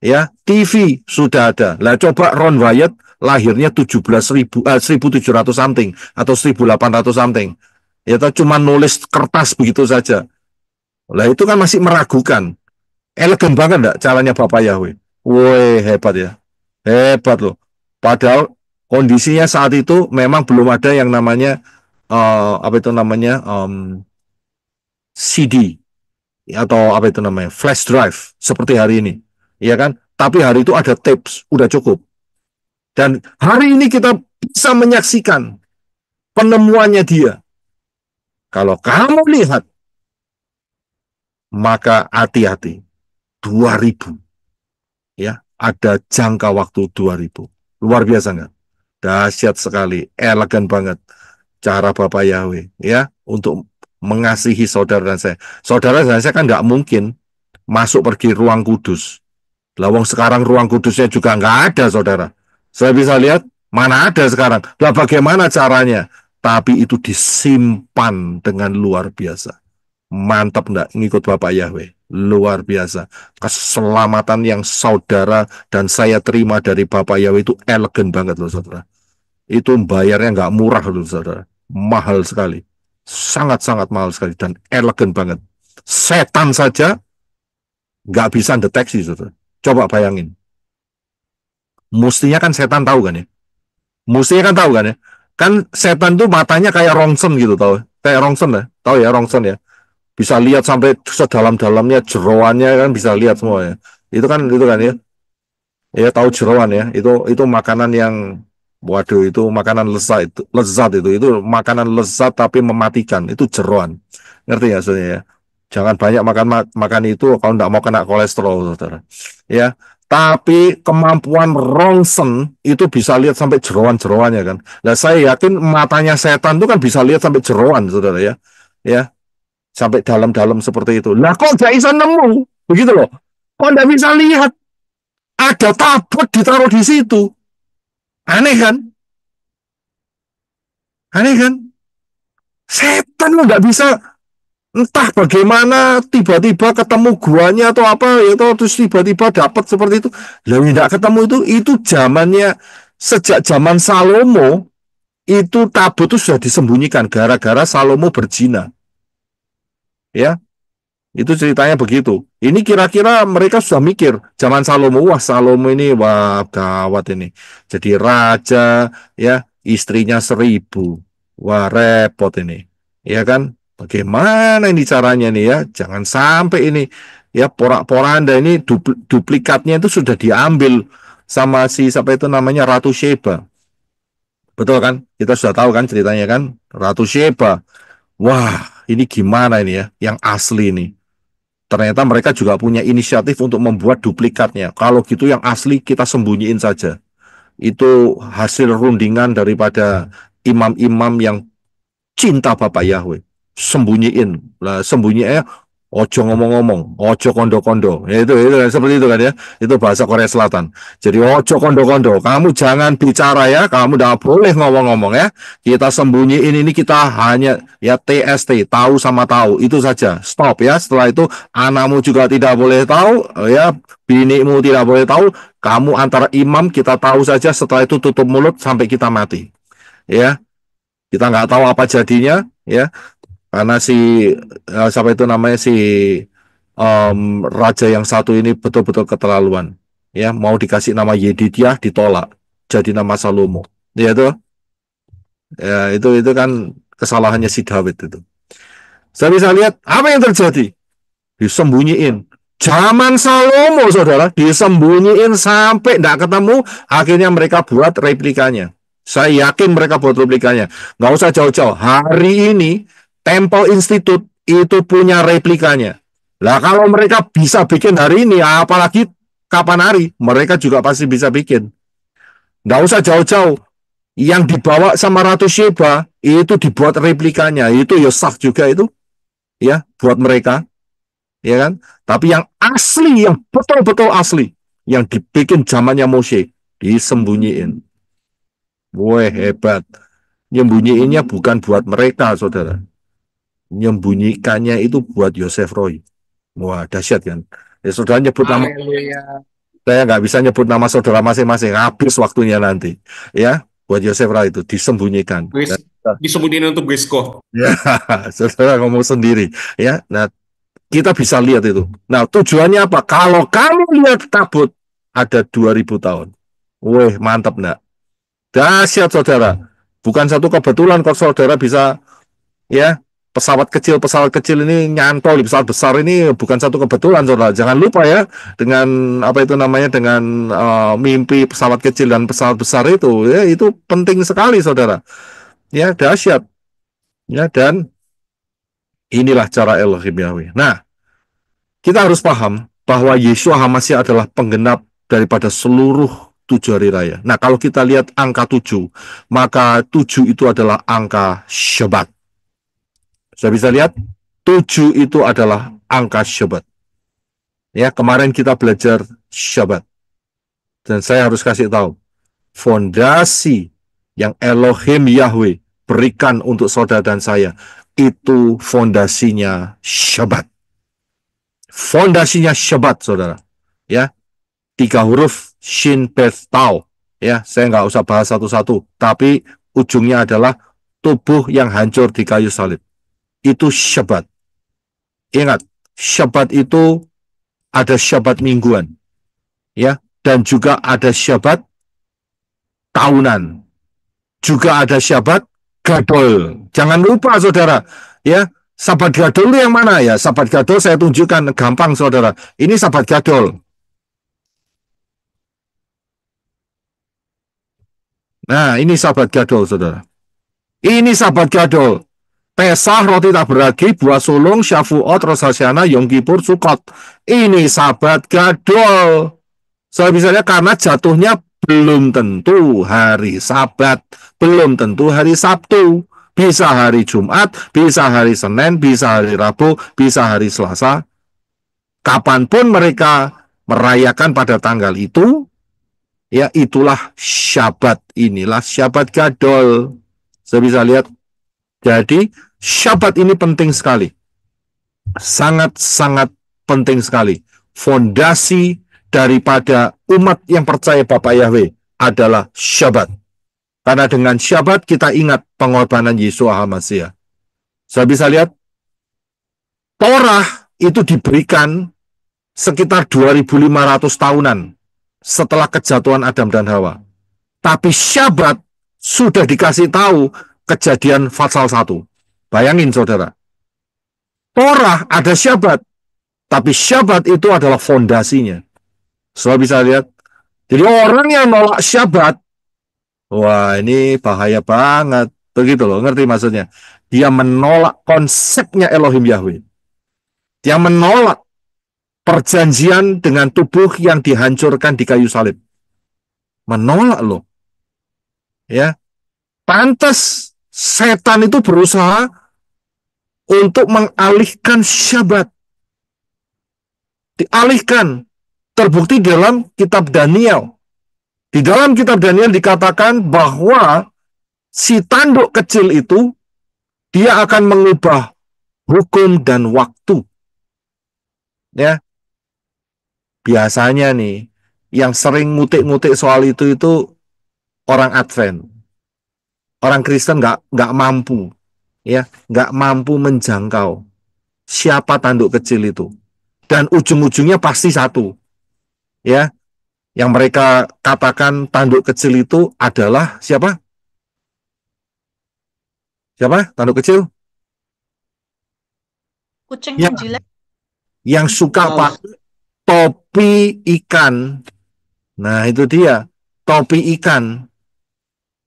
Ya, TV sudah ada. Lah coba Ron Wyatt lahirnya 1700 something atau 1800 something. Ya toh cuma nulis kertas begitu saja. Lah itu kan masih meragukan. Elegan banget enggak caranya Bapak Yahweh. Woi, hebat ya. Hebat loh. Padahal kondisinya saat itu memang belum ada yang namanya apa itu namanya CD atau apa itu namanya flash drive seperti hari ini, ya kan? Tapi hari itu ada tapes, udah cukup. Dan hari ini kita bisa menyaksikan penemuannya dia. Kalau kamu lihat, maka hati-hati. 2000, ya, ada jangka waktu 2000. Luar biasa nggak? Dahsyat sekali, elegan banget cara Bapak Yahweh, ya, untuk mengasihi saudara dan saya. Saudara dan saya kan nggak mungkin masuk pergi ruang kudus. Lawang sekarang ruang kudusnya juga nggak ada, saudara. Saya bisa lihat, mana ada sekarang. Lah bagaimana caranya? Tapi itu disimpan dengan luar biasa. Mantap nggak ngikut Bapak Yahweh? Luar biasa. Keselamatan yang saudara dan saya terima dari Bapak Yahweh itu elegan banget loh, saudara. Itu bayarnya nggak murah loh, saudara. Mahal sekali. Sangat-sangat mahal sekali dan elegan banget. Setan saja nggak bisa deteksi, saudara. Coba bayangin. Mestinya kan setan tahu kan ya? Mestinya kan tahu kan ya? Kan setan tuh matanya kayak rongsen gitu, tahu? Kayak rongsen ya? Tahu ya rongsen ya? Bisa lihat sampai sedalam-dalamnya, jeroannya kan bisa lihat semua ya. Itu kan ya. Ya tahu jeroan ya. Itu makanan yang waduh, itu makanan lezat itu makanan lezat tapi mematikan. Itu jeroan. Ngerti ya maksudnya ya? Jangan banyak makan itu kalau nggak mau kena kolesterol, saudara. Ya, tapi kemampuan rongsen itu bisa lihat sampai jeroan-jeroannya kan. Nah, saya yakin matanya setan itu kan bisa lihat sampai jeroan, saudara ya. Ya, sampai dalam-dalam seperti itu. Lah kok nggak bisa nemu? Begitu loh. Kok nggak bisa lihat? Ada tabut ditaruh di situ. Aneh kan? Aneh kan? Setan nggak bisa, entah bagaimana tiba-tiba ketemu guanya atau apa ya, terus tiba-tiba dapat seperti itu. Lalu tidak ketemu itu zamannya, sejak zaman Salomo itu tabut itu sudah disembunyikan gara-gara Salomo berzina. Ya, itu ceritanya begitu. Ini kira-kira mereka sudah mikir zaman Salomo, wah Salomo ini wah gawat ini. Jadi raja, ya, istrinya 1000. Wah repot ini. Ya kan? Bagaimana ini caranya nih ya? Jangan sampai ini ya porak-poranda ini duplikatnya itu sudah diambil sama si siapa itu namanya Ratu Sheba. Betul kan? Kita sudah tahu kan ceritanya kan? Ratu Sheba. Wah, ini gimana ini ya? Yang asli ini. Ternyata mereka juga punya inisiatif untuk membuat duplikatnya. Kalau gitu yang asli kita sembunyiin saja. Itu hasil rundingan daripada imam-imam yang cinta Bapak Yahweh. Sembunyiin. Lah sembunyinya ojo ngomong-ngomong, ojo kondo-kondo. Ya, itu seperti itu kan ya. Itu bahasa Korea Selatan. Jadi ojo kondo-kondo. Kamu jangan bicara ya, kamu tidak boleh ngomong-ngomong ya. Kita sembunyiin ini, kita hanya ya TST, tahu sama tahu. Itu saja. Stop ya. Setelah itu anakmu juga tidak boleh tahu ya, binimu tidak boleh tahu. Kamu antara imam, kita tahu saja. Setelah itu tutup mulut sampai kita mati. Ya. Kita nggak tahu apa jadinya ya. Karena si siapa itu namanya si raja yang satu ini betul-betul keterlaluan. Ya, mau dikasih nama Yedidiah ditolak, jadi nama Salomo. Ya itu kan kesalahannya si Daud itu. Saya bisa lihat apa yang terjadi, disembunyiin. Zaman Salomo, saudara, disembunyiin sampai tidak ketemu. Akhirnya mereka buat replikanya. Saya yakin mereka buat replikanya. Nggak usah jauh-jauh. Hari ini Temple Institute itu punya replikanya. Lah kalau mereka bisa bikin hari ini, apalagi kapan hari, mereka juga pasti bisa bikin. Nggak usah jauh-jauh. Yang dibawa sama Ratu Sheba itu dibuat replikanya. Itu ya sah juga itu, ya buat mereka, ya kan? Tapi yang asli, yang betul-betul asli, yang dibikin zamannya Moshe, disembunyiin. Wah hebat. Nyembunyiinnya bukan buat mereka, saudara. Nyembunyikannya itu buat Yosef Roy. Wah, dahsyat kan. Ya, saudara nyebut nama. Haleluya. Saya nggak bisa nyebut nama saudara masing-masing, habis waktunya nanti. Ya, buat Yosefra itu disembunyikan. Wis, disembunyiin untuk Wisco. Ya, saudara ngomong sendiri. Ya, nah kita bisa lihat itu. Nah, tujuannya apa? Kalau kamu lihat kabut ada 2000 tahun. Wih, mantap enggak? Dahsyat saudara. Bukan satu kebetulan kalau saudara bisa ya pesawat kecil ini nyantol di pesawat besar ini bukan satu kebetulan saudara. Jangan lupa ya dengan apa itu namanya dengan mimpi pesawat kecil dan pesawat besar itu ya itu penting sekali saudara. Ya dahsyat. Ya dan inilah cara Elohim Yahweh. Nah, kita harus paham bahwa Yeshua HaMashiach adalah penggenap daripada seluruh 7 hari raya. Nah, kalau kita lihat angka 7, maka 7 itu adalah angka Syabat. Saya bisa lihat 7 itu adalah angka Syabat. Ya, kemarin kita belajar Syabat. Dan saya harus kasih tahu, fondasi yang Elohim Yahweh berikan untuk saudara dan saya, itu fondasinya Syabat. Fondasinya Syabat, saudara. Ya, 3 huruf Shin Beth Tau. Ya, saya nggak usah bahas satu-satu, tapi ujungnya adalah tubuh yang hancur di kayu salib. Itu Syabat. Ingat, Syabat itu ada Syabat mingguan, ya, dan juga ada Syabat tahunan, juga ada Syabat gadol. Jangan lupa, saudara, ya. Sabat gadol itu yang mana ya? Sabat gadol saya tunjukkan gampang, saudara. Ini sabat gadol. Nah, ini sabat gadol, saudara. Ini sabat gadol. Pesah, roti tak beragi, buah sulung, Syafuot, Rosh Hashanah, Yom Kippur, Sukot. Ini sabat gadol. Saya bisa lihat karena jatuhnya belum tentu hari Sabat, belum tentu hari Sabtu. Bisa hari Jumat, bisa hari Senin, bisa hari Rabu, bisa hari Selasa. Kapanpun mereka merayakan pada tanggal itu, ya itulah Syabat. Inilah Syabat gadol. Saya bisa lihat. Jadi Syabat ini penting sekali. Sangat-sangat penting sekali. Fondasi daripada umat yang percaya Bapa Yahweh adalah Syabat. Karena dengan Syabat kita ingat pengorbanan Yeshua HaMashiach. Saya bisa lihat Torah itu diberikan sekitar 2500 tahunan setelah kejatuhan Adam dan Hawa. Tapi Syabat sudah dikasih tahu Kejadian pasal 1. Bayangin saudara. Torah ada Syabat, tapi Syabat itu adalah fondasinya. Saudara bisa lihat. Jadi orang yang nolak Syabat, wah ini bahaya banget. Begitu loh, ngerti maksudnya? Dia menolak konsepnya Elohim Yahweh. Dia menolak perjanjian dengan tubuh yang dihancurkan di kayu salib. Menolak loh. Ya. Pantas setan itu berusaha untuk mengalihkan Syabat. Dialihkan. Terbukti dalam kitab Daniel. Di dalam kitab Daniel dikatakan bahwa si tanduk kecil itu dia akan mengubah hukum dan waktu. Ya. Biasanya nih yang sering ngutik-ngutik soal itu orang Advent. Orang Kristen nggak mampu, ya, nggak mampu menjangkau siapa tanduk kecil itu. Dan ujung-ujungnya pasti satu, ya, yang mereka katakan tanduk kecil itu adalah siapa? Siapa tanduk kecil? Kucing Ya, menjilat. yang suka pakai topi ikan. Nah itu dia, topi ikan,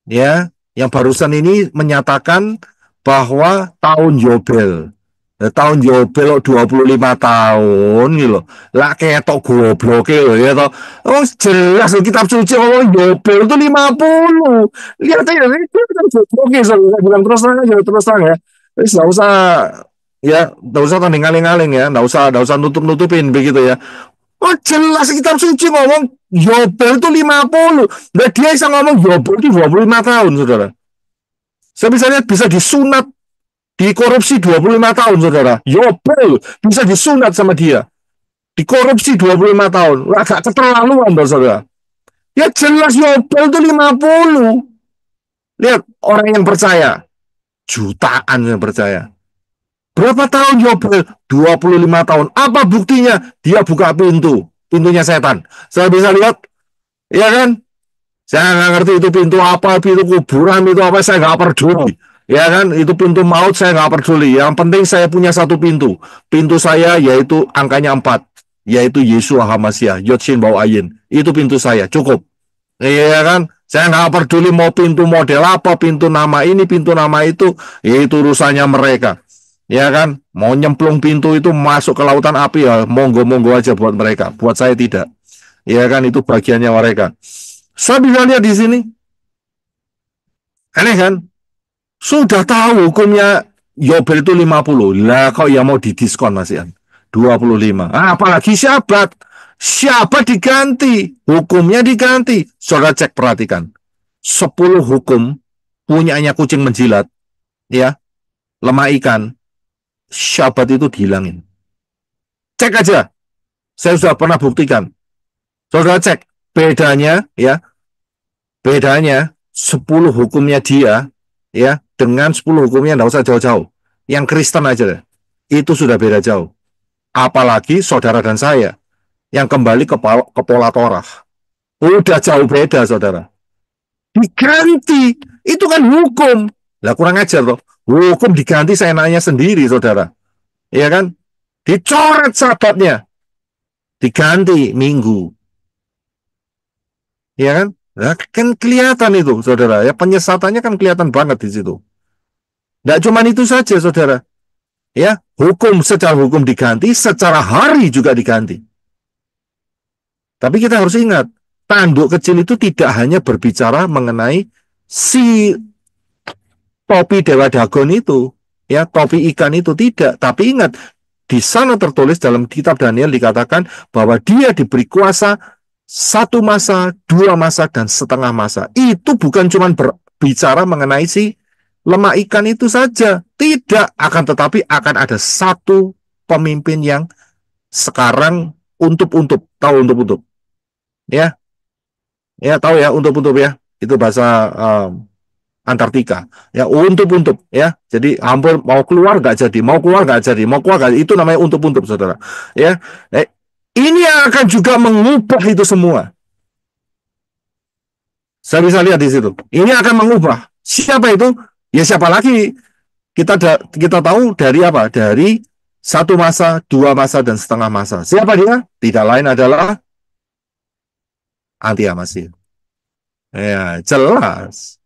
ya. Yang barusan ini menyatakan bahwa tahun Yobel. Tahun Yobel 25 tahun gitu. Lah ketok goblok ya toh. Oh jelas kitab suci ngomong Yobel itu 50. Lihat aja itu kitab suci saya bilang terus terang ya. Wis enggak usah ya, enggak usah tanding ngaling-ngaling ya, enggak usah nutup-nutupin begitu ya. Oh jelas kitab suci ngomong Yobel itu 50. Nah dia bisa ngomong Yobel itu 25 tahun, saudara. Saya bisa lihat bisa disunat, dikorupsi 25 tahun, saudara. Yobel bisa disunat sama dia. dikorupsi 25 tahun. Lah, agak keterlaluan, saudara. Ya jelas Yobel itu 50. Lihat, orang yang percaya. Jutaan yang percaya. Berapa tahun Yobel? 25 tahun. Apa buktinya? Dia buka pintu. Pintunya setan. Saya bisa lihat, ya kan? Saya nggak ngerti itu pintu apa, pintu kuburan, itu apa, saya nggak peduli. Ya kan, itu pintu maut, saya nggak peduli. Yang penting saya punya satu pintu. Pintu saya yaitu angkanya 4, yaitu Yeshua Hamasiah, Yod Shin Bau Ayin. Itu pintu saya, cukup. Iya kan, saya nggak peduli mau pintu model apa, pintu nama ini, pintu nama itu, itu urusannya mereka. Ya kan, mau nyemplung pintu itu masuk ke lautan api, ya monggo-monggo aja buat mereka. Buat saya tidak. Ya kan, itu bagiannya mereka. Saya bisa lihat di sini. Aneh kan? Sudah tahu hukumnya Yobel itu 50. Lah kok ya mau didiskon Mas Ian? 25. Apalagi syabat. Syabat diganti. Hukumnya diganti. Saudara cek perhatikan. 10 hukum punyanya kucing menjilat. Ya. Lemah ikan. Syabat itu dihilangin. Cek aja. Saya sudah pernah buktikan. Saudara cek. Bedanya ya. Bedanya 10 hukumnya dia ya dengan 10 hukumnya enggak usah jauh-jauh. Yang Kristen aja deh. Itu sudah beda jauh. Apalagi saudara dan saya yang kembali ke pola Torah. Udah jauh beda, saudara. Diganti. Itu kan hukum. Lah kurang ajar loh. Hukum diganti seenaknya sendiri, saudara. Iya kan? Dicoret sabatnya. Diganti minggu. Iya kan? Nah, kan kelihatan itu, saudara. Ya penyesatannya kan kelihatan banget di situ. Nggak cuma itu saja, saudara. Ya, secara hukum diganti, secara hari juga diganti. Tapi kita harus ingat, tanduk kecil itu tidak hanya berbicara mengenai si topi Dewa Dagon itu, ya, topi ikan itu tidak. Tapi ingat, di sana tertulis dalam kitab Daniel dikatakan bahwa dia diberi kuasa 1 masa, 2 masa, dan setengah masa. Itu bukan cuma berbicara mengenai si lemah ikan itu saja. Tidak, akan tetapi akan ada satu pemimpin yang sekarang tahu untuk. Ya, ya tahu ya, untuk ya. Itu bahasa Antartika. Ya, untuk ya. Jadi hampir mau keluar nggak jadi, mau keluar nggak jadi, mau keluar nggak. Itu namanya untuk saudara. Ya, ini akan juga mengubah itu semua. Saya bisa lihat di situ. Ini akan mengubah. Siapa itu? Ya siapa lagi? Kita tahu dari apa? Dari 1 masa, 2 masa, dan setengah masa. Siapa dia? Tidak lain adalah Anti-Masih. Ya, jelas.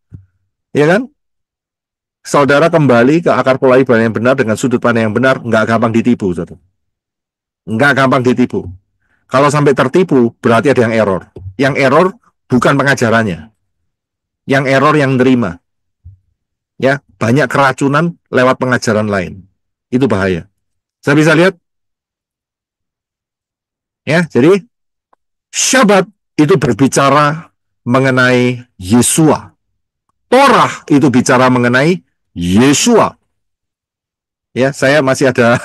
Ya kan? Saudara kembali ke akar pola ibadah yang benar dengan sudut pandang yang benar, nggak gampang ditipu, saudara. Nggak gampang ditipu. Kalau sampai tertipu, berarti ada yang error. Yang error bukan pengajarannya. Yang error yang nerima. Ya, banyak keracunan lewat pengajaran lain. Itu bahaya. Saya bisa lihat? Ya, jadi Syabat itu berbicara mengenai Yesua. Torah itu bicara mengenai Yesua. Ya, saya masih ada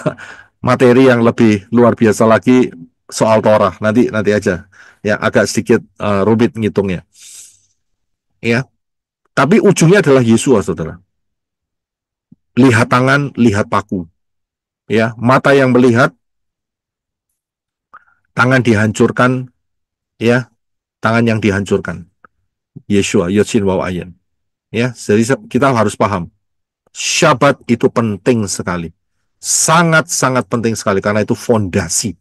materi yang lebih luar biasa lagi soal Torah. Nanti aja. Ya, agak sedikit rumit ngitungnya. Ya, tapi ujungnya adalah Yesua, saudara. Lihat tangan, lihat paku. Ya, mata yang melihat, tangan dihancurkan, ya, tangan yang dihancurkan. Yeshua, Yod-Shin Waw-Ayin. Ya, jadi kita harus paham. Syabat itu penting sekali. Sangat-sangat penting sekali karena itu fondasi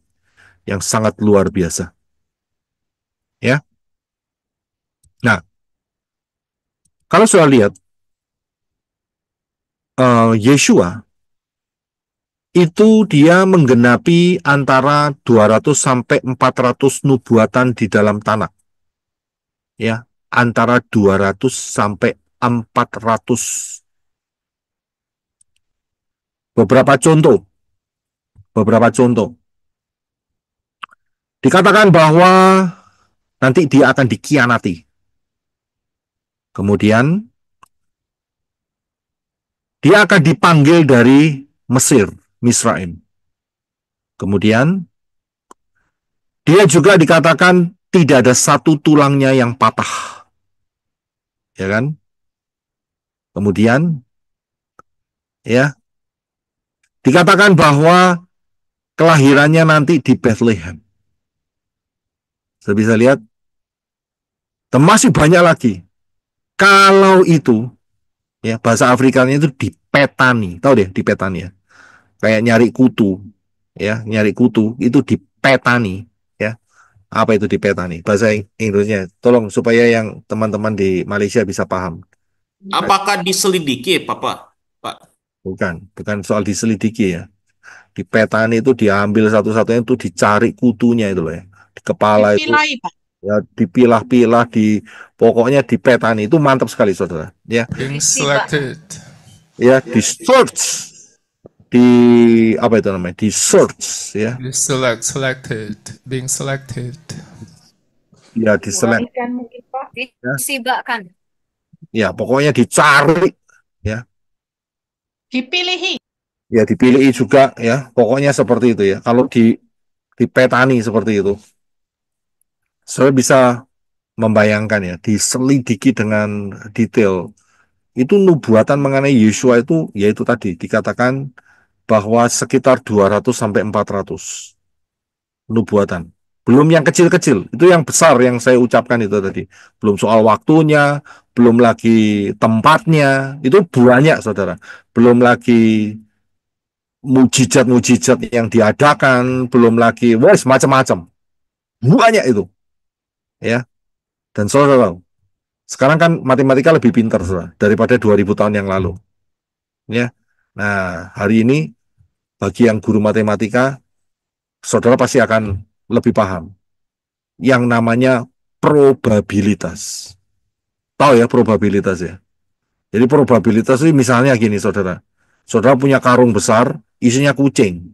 yang sangat luar biasa. Ya. Nah, kalau sudah lihat Yeshua itu dia menggenapi antara 200 sampai 400 nubuatan di dalam tanah. Ya, antara 200 sampai 400. Beberapa contoh. Dikatakan bahwa nanti dia akan dikhianati. Kemudian dia akan dipanggil dari Mesir, Misraim. Kemudian Dia juga dikatakan tidak ada satu tulangnya yang patah. Ya kan? Kemudian ya, dikatakan bahwa kelahirannya nanti di Bethlehem. Saya bisa lihat, dan masih banyak lagi. Kalau itu, ya bahasa Afrikanya itu dipetani, tahu deh dipetani ya. Kayak nyari kutu, ya nyari kutu itu dipetani, ya. Apa itu dipetani? Bahasa Inggrisnya, tolong supaya yang teman-teman di Malaysia bisa paham. Apakah diselidiki, Papa? Pak. Bukan soal diselidiki ya. Dipetani itu diambil satu-satunya itu dicari kutunya itu loh ya. Di kepala itu Dipilai, Pak. ya dipilah-pilah pokoknya dipetani itu mantap sekali saudara ya. Being selected. Ya di search di apa itu namanya di search ya Selected. Being selected. ya di select Kan mungkin Pak. ya. Disibakkan. Ya pokoknya dicari ya Dipilihi. ya dipilih juga ya pokoknya seperti itu ya kalau dipetani seperti itu saya bisa membayangkan ya diselidiki dengan detail itu nubuatan mengenai Yesua itu yaitu tadi dikatakan bahwa sekitar 200 sampai 400 nubuatan. Belum yang kecil-kecil, itu yang besar yang saya ucapkan itu tadi. Belum soal waktunya, belum lagi tempatnya, itu banyak saudara. Belum lagi mujizat-mujizat yang diadakan, belum lagi, wes macam-macam. Banyak itu, ya. Dan saudara, sekarang kan matematika lebih pintar saudara, daripada 2000 tahun yang lalu. Ya. Nah, hari ini bagi yang guru matematika, saudara pasti akan lebih paham yang namanya probabilitas. Tahu ya probabilitas ya. Jadi probabilitas itu misalnya gini saudara. Saudara punya karung besar, isinya kucing.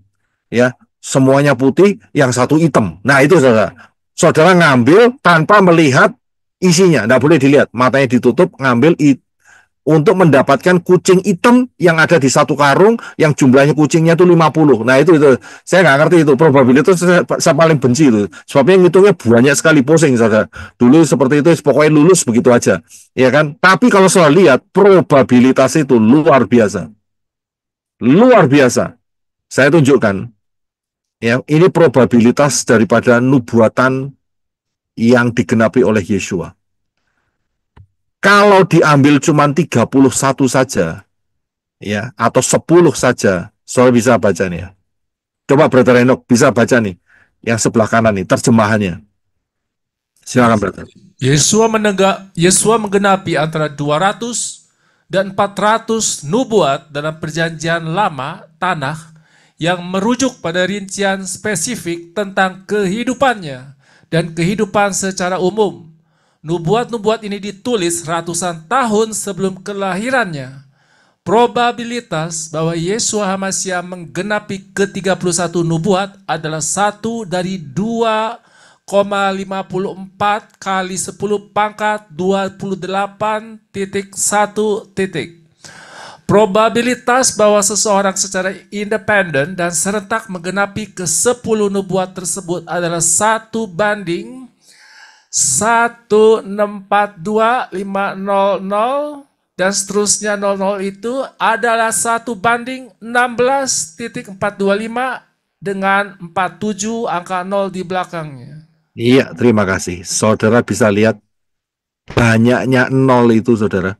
Ya, semuanya putih, yang satu hitam. Nah, itu saudara. Saudara ngambil tanpa melihat isinya, enggak boleh dilihat. Matanya ditutup, ngambil untuk mendapatkan kucing hitam yang ada di satu karung yang jumlahnya kucingnya itu 50. Nah itu saya nggak ngerti itu probabilitas saya paling benci itu. Sebabnya ngitungnya banyak sekali pusing saudara. Dulu seperti itu pokoknya lulus begitu aja. Ya kan? Tapi kalau saya lihat probabilitas itu luar biasa. Luar biasa. Saya tunjukkan ya, ini probabilitas daripada nubuatan yang digenapi oleh Yesua. Kalau diambil cuma 31 saja, ya, atau 10 saja, saudara bisa baca nih ya. Coba Brother Enoch bisa baca nih, yang sebelah kanan nih, terjemahannya. Silakan Brother. Yesua menggenapi antara 200 dan 400 nubuat dalam perjanjian lama tanah yang merujuk pada rincian spesifik tentang kehidupannya dan kehidupan secara umum. Nubuat-nubuat ini ditulis ratusan tahun sebelum kelahirannya. Probabilitas bahwa Yesua HaMasyiah menggenapi ke-31 nubuat adalah 1 dari 2,54 kali 10 pangkat 28.1. Probabilitas bahwa seseorang secara independen dan serentak menggenapi ke-10 nubuat tersebut adalah 1 banding 1,642,500 dan seterusnya 00 itu adalah 1 banding 16.425 dengan 47 angka 0 di belakangnya. Iya, terima kasih. Saudara bisa lihat banyaknya 0 itu saudara.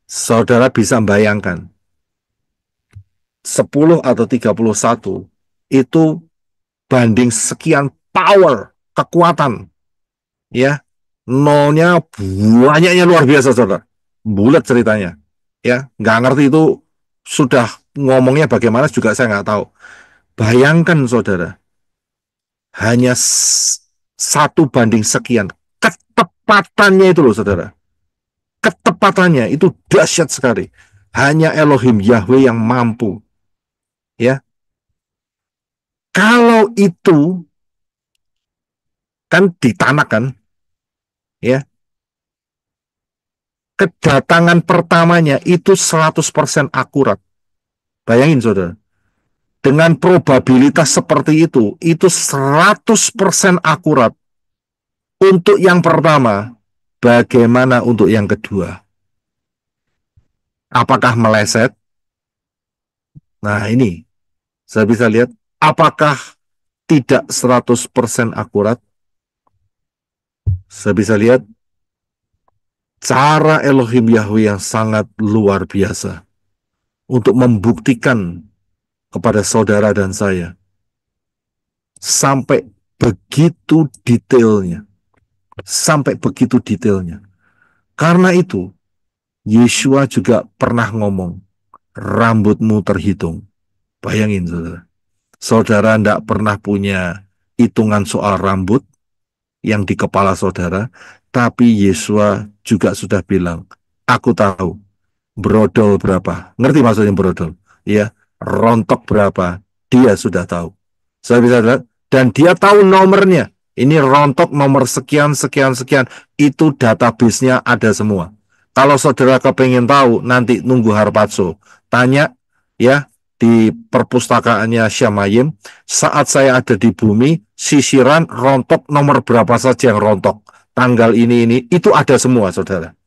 Saudara bisa bayangkan 10 atau 31 itu banding sekian power, kekuatan. Ya, nolnya banyaknya luar biasa saudara, bulat ceritanya ya, nggak ngerti itu sudah ngomongnya bagaimana juga saya nggak tahu. Bayangkan saudara, hanya 1 banding sekian, ketepatannya itu loh saudara, ketepatannya itu dahsyat sekali. Hanya Elohim Yahweh yang mampu ya. Kalau itu kan ditanak kan ya, kedatangan pertamanya itu 100% akurat. Bayangin saudara, dengan probabilitas seperti itu 100% akurat untuk yang pertama. Bagaimana untuk yang kedua? Apakah meleset? Nah, ini saya bisa lihat apakah tidak 100% akurat. Saya bisa lihat cara Elohim Yahweh yang sangat luar biasa untuk membuktikan kepada saudara dan saya sampai begitu detailnya. Sampai begitu detailnya. Karena itu, Yeshua juga pernah ngomong, rambutmu terhitung. Bayangin, saudara. Saudara tidak pernah punya hitungan soal rambut yang di kepala saudara, tapi Yeshua juga sudah bilang, aku tahu brodol berapa. Ngerti maksudnya brodol? Ya, rontok berapa, dia sudah tahu. Saya bisa lihat, dan dia tahu nomornya. Ini rontok nomor sekian, sekian, sekian. Itu database-nya ada semua. Kalau saudara kepengen tahu, nanti nunggu Harpatso. Tanya, ya, di perpustakaannya Syamayim, saat saya ada di bumi, sisiran rontok nomor berapa saja yang rontok. Tanggal ini, itu ada semua, saudara.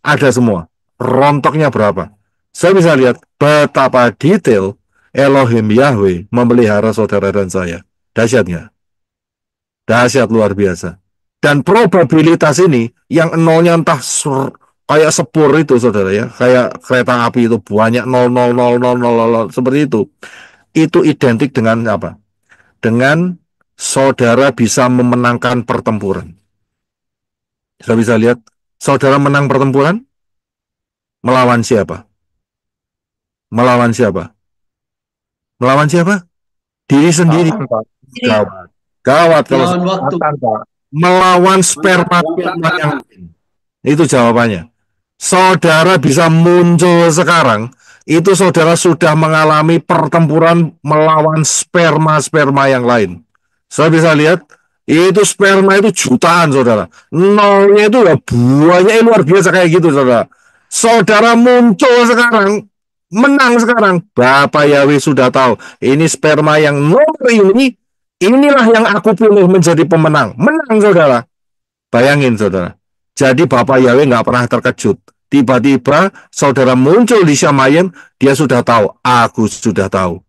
Ada semua. Rontoknya berapa. Saya bisa lihat betapa detail Elohim Yahweh memelihara saudara dan saya. Dahsyat nggak? Dahsyat luar biasa. Dan probabilitas ini yang nolnya entah kayak sepur itu saudara ya, kayak kereta api itu banyak 0,00000 seperti itu. Itu identik dengan apa? Dengan saudara bisa memenangkan pertempuran. Saya bisa lihat saudara menang pertempuran melawan siapa? Melawan siapa? Melawan siapa? Diri sendiri. Gawat. Gawat kalau Melawan waktu. melawan sperma yang lain. Itu jawabannya. Saudara bisa muncul sekarang, itu saudara sudah mengalami pertempuran melawan sperma-sperma yang lain. Saya bisa lihat, itu sperma itu jutaan, saudara. Nolnya itu ya buahnya luar biasa kayak gitu, saudara. Saudara muncul sekarang, menang sekarang. Bapak Yahweh sudah tahu, ini sperma yang nomor ini, inilah yang aku pilih menjadi pemenang. Menang, saudara. Bayangin, saudara. Jadi Bapak Yahweh nggak pernah terkejut. Tiba-tiba saudara muncul di Syamayim, dia sudah tahu. Aku sudah tahu.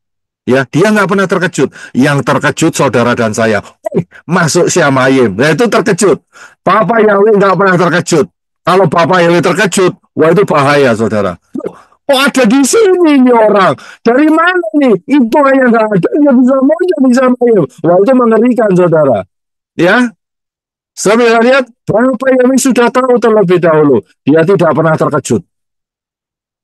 Ya, dia nggak pernah terkejut. Yang terkejut saudara dan saya. Masuk Syamayim. Nah, itu terkejut. Bapak Yahweh nggak pernah terkejut. Kalau Bapak Yahweh terkejut, wah itu bahaya, saudara. Oh, ada di sini nih orang. Dari mana nih? Itu hanya nggak ada. Dia bisa muncul di Syamayim. Wah itu mengerikan, saudara. Ya, saya bisa lihat Bapak Yahweh sudah tahu terlebih dahulu. Dia tidak pernah terkejut.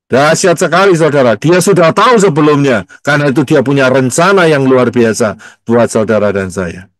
Dahsyat sekali, saudara. Dia sudah tahu sebelumnya. Karena itu dia punya rencana yang luar biasa buat saudara dan saya.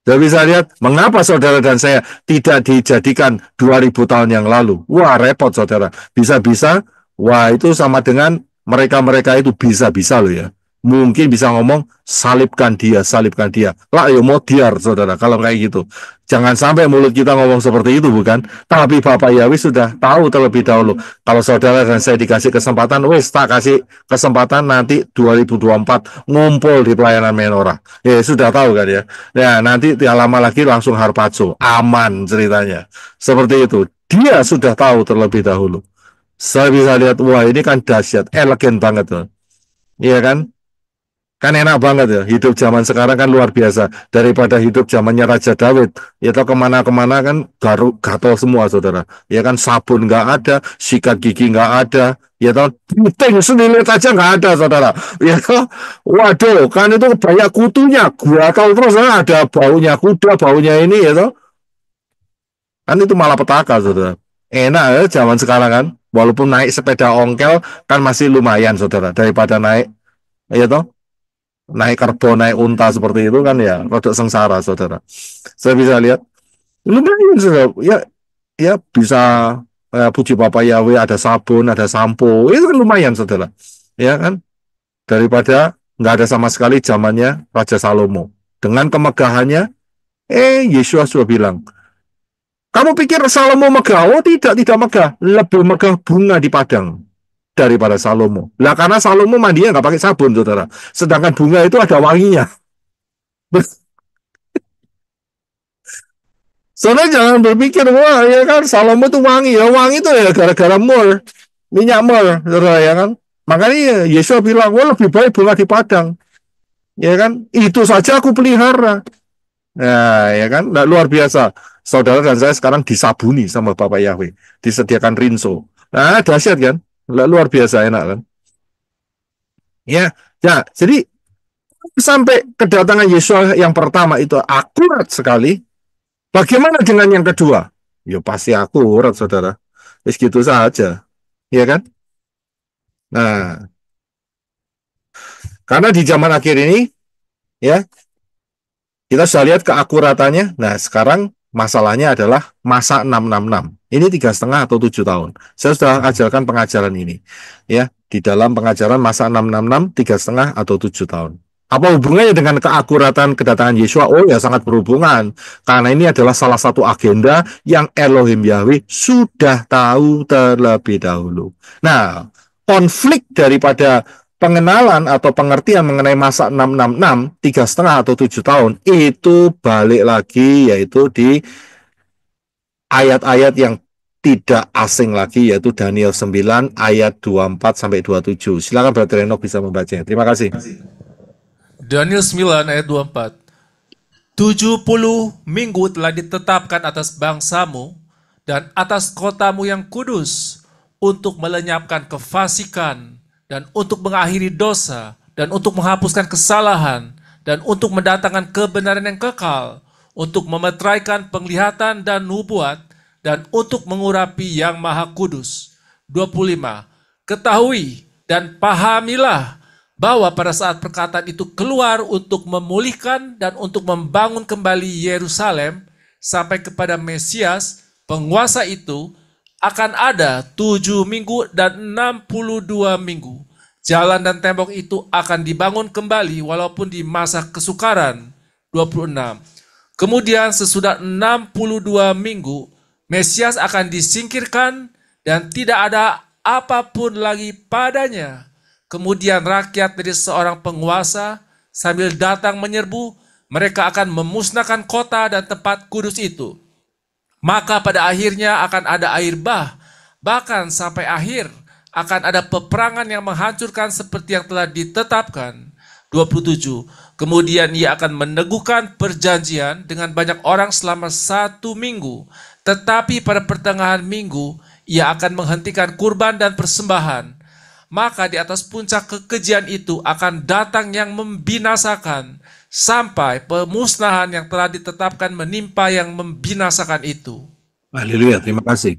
Saya bisa lihat mengapa saudara dan saya tidak dijadikan 2000 tahun yang lalu. Wah, repot, saudara. Bisa-bisa, wah itu sama dengan mereka-mereka itu bisa-bisa loh ya. Mungkin bisa ngomong, salibkan dia, salibkan dia. Lah, ya mau diar, saudara, kalau kayak gitu. Jangan sampai mulut kita ngomong seperti itu, bukan? Tapi Bapak Yahweh sudah tahu terlebih dahulu. Kalau saudara dan saya dikasih kesempatan, wes tak kasih kesempatan nanti 2024 ngumpul di pelayanan Menora. Ya, sudah tahu kan ya. Ya, nanti tidak lama lagi langsung Harpatso. Aman ceritanya. Seperti itu. Dia sudah tahu terlebih dahulu. Saya bisa lihat, wah ini kan dahsyat, elegan banget tuh. Iya kan? Kan enak banget ya, hidup zaman sekarang kan luar biasa. Daripada hidup zamannya Raja Daud, ya tau kemana-kemana kan gatel semua, saudara. Ya kan sabun nggak ada, sikat gigi nggak ada, ya tau puting selilit aja nggak ada, saudara. Ya tau, waduh, kan itu banyak kutunya, gua tahu terus ada baunya kuda, baunya ini, ya tau. Kan itu malah petaka, saudara. Enak ya zaman sekarang kan, walaupun naik sepeda ongkel kan masih lumayan, saudara, daripada naik, ya tau. Naik kerbau, naik unta seperti itu kan ya rodok sengsara, saudara. Saya bisa lihat lumayan, saudara. Ya bisa puji Bapak Yahweh, ada sabun, ada sampo, itu kan lumayan, saudara. Ya kan, daripada nggak ada sama sekali zamannya Raja Salomo. Dengan kemegahannya, Yesus sudah bilang, kamu pikir Salomo megah? Oh tidak megah, lebih megah bunga di padang. daripada Salomo. Lah karena Salomo mandinya nggak pakai sabun, saudara. Sedangkan bunga itu ada wanginya. Saudara jangan berpikir, wah ya kan Salomo itu wangi. Ya wangi itu ya gara-gara mur, minyak mur, saudara ya kan. Makanya Yesus bilang, wah lebih baik bunga di padang. Ya kan, itu saja aku pelihara. Nah, ya kan, nah, luar biasa. Saudara dan saya sekarang disabuni sama Bapak Yahweh, disediakan rinso. Nah, dahsyat kan? Luar biasa enak kan? Ya, ya. Jadi sampai kedatangan Yesus yang pertama itu akurat sekali. Bagaimana dengan yang kedua? Ya pasti akurat, saudara. Wis gitu saja, ya kan? Nah, karena di zaman akhir ini, ya kita sudah lihat keakuratannya. Nah, sekarang masalahnya adalah masa 666. Ini 3,5 atau 7 tahun. Saya sudah ajarkan pengajaran ini. Ya, di dalam pengajaran masa 666, 3,5 atau 7 tahun. Apa hubungannya dengan keakuratan kedatangan Yesua? Oh ya, sangat berhubungan. Karena ini adalah salah satu agenda yang Elohim Yahweh sudah tahu terlebih dahulu. Nah, konflik daripada pengenalan atau pengertian mengenai masa 666, 3,5 atau 7 tahun, itu balik lagi yaitu di ayat-ayat yang tidak asing lagi, yaitu Daniel 9 ayat 24-27. Silakan Brother Enoch bisa membacanya. Terima kasih. Daniel 9 ayat 24. 70 minggu telah ditetapkan atas bangsamu dan atas kotamu yang kudus untuk melenyapkan kefasikan dan untuk mengakhiri dosa dan untuk menghapuskan kesalahan dan untuk mendatangkan kebenaran yang kekal, untuk memeteraikan penglihatan dan nubuat dan untuk mengurapi yang maha kudus. 25. Ketahui dan pahamilah bahwa pada saat perkataan itu keluar untuk memulihkan dan untuk membangun kembali Yerusalem sampai kepada Mesias, penguasa itu akan ada 7 minggu dan 62 minggu. Jalan dan tembok itu akan dibangun kembali walaupun di masa kesukaran. 26. Kemudian sesudah 62 minggu, Mesias akan disingkirkan dan tidak ada apapun lagi padanya. Kemudian rakyat dari seorang penguasa sambil datang menyerbu, mereka akan memusnahkan kota dan tempat kudus itu. Maka pada akhirnya akan ada air bah, bahkan sampai akhir akan ada peperangan yang menghancurkan seperti yang telah ditetapkan. 27. Kemudian ia akan meneguhkan perjanjian dengan banyak orang selama 1 minggu. Tetapi pada pertengahan minggu, ia akan menghentikan kurban dan persembahan. Maka di atas puncak kekejian itu akan datang yang membinasakan, sampai pemusnahan yang telah ditetapkan menimpa yang membinasakan itu. Haleluya, terima kasih.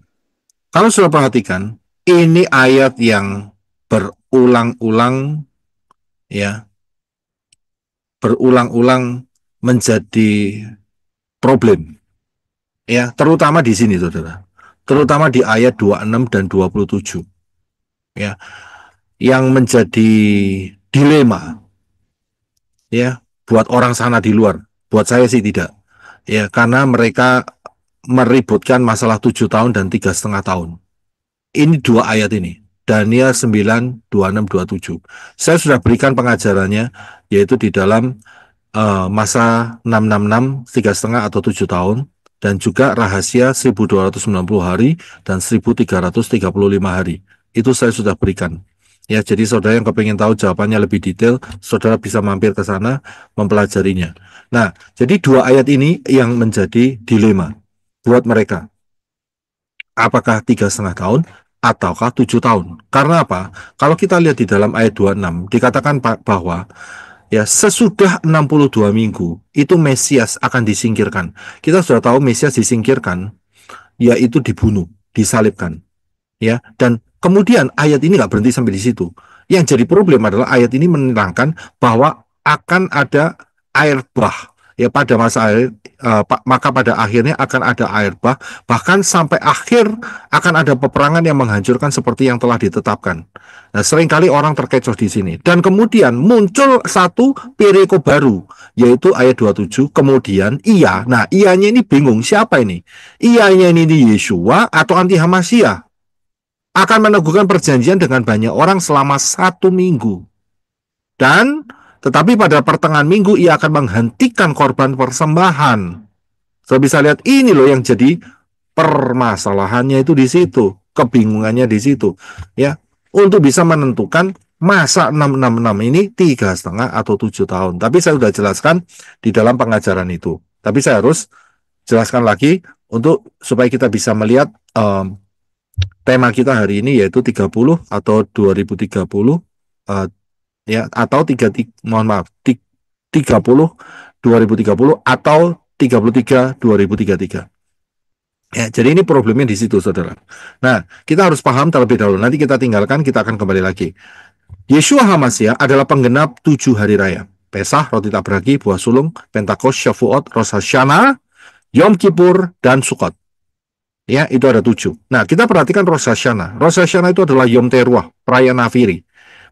Kalau sudah perhatikan, ini ayat yang berulang-ulang, ya, berulang-ulang menjadi problem, ya, terutama di sini, saudara, terutama di ayat 26 dan 27, ya, yang menjadi dilema, ya, buat orang sana di luar. Buat saya sih tidak, ya, karena mereka meributkan masalah 7 tahun dan 3,5 tahun. Ini 2 ayat ini, Daniel 9, 26, 27. Saya sudah berikan pengajarannya, yaitu di dalam masa 666, 3,5 atau 7 tahun, dan juga rahasia 1290 hari dan 1335 hari. Itu saya sudah berikan. Ya, jadi saudara yang kepingin tahu jawabannya lebih detail, saudara bisa mampir ke sana mempelajarinya. Nah, jadi 2 ayat ini yang menjadi dilema buat mereka. Apakah 3,5 tahun ataukah 7 tahun? Karena apa? Kalau kita lihat di dalam ayat 26, dikatakan bahwa ya sesudah 62 minggu itu Mesias akan disingkirkan. Kita sudah tahu Mesias disingkirkan, yaitu dibunuh, disalibkan. Ya, dan kemudian ayat ini nggak berhenti sampai di situ. Yang jadi problem adalah ayat ini menerangkan bahwa akan ada air bah. Ya, pada masa akhir, maka pada akhirnya akan ada air bah. Bahkan sampai akhir akan ada peperangan yang menghancurkan seperti yang telah ditetapkan. Nah, seringkali orang terkecoh di sini. Dan kemudian muncul satu perikop baru, yaitu ayat 27. Kemudian ia, nah ianya ini bingung, siapa ini? Ianya ini Yesua atau anti Hamasiyah? akan meneguhkan perjanjian dengan banyak orang selama 1 minggu. Dan tetapi pada pertengahan minggu ia akan menghentikan korban persembahan. So bisa lihat ini loh yang jadi permasalahannya itu di situ, kebingungannya di situ, ya. Untuk bisa menentukan masa 666 ini 3,5 atau 7 tahun. Tapi saya sudah jelaskan di dalam pengajaran itu. Tapi saya harus jelaskan lagi untuk supaya kita bisa melihat tema kita hari ini yaitu 30 atau 2030 ya atau 30 2030 atau 33 2033. Ya, jadi ini problemnya di situ, saudara. Nah, kita harus paham terlebih dahulu. Nanti kita tinggalkan, kita akan kembali lagi. Yeshua HaMashiach adalah penggenap 7 hari raya. Pesah, roti tak beragi, buah sulung, Pentakos, Shavuot, Rosh Hashanah, Yom Kippur, dan Sukkot. Ya, itu ada 7. Nah, kita perhatikan Rosh Hashanah. Rosh Hashanah itu adalah Yom Teruah, perayaan Nafiri.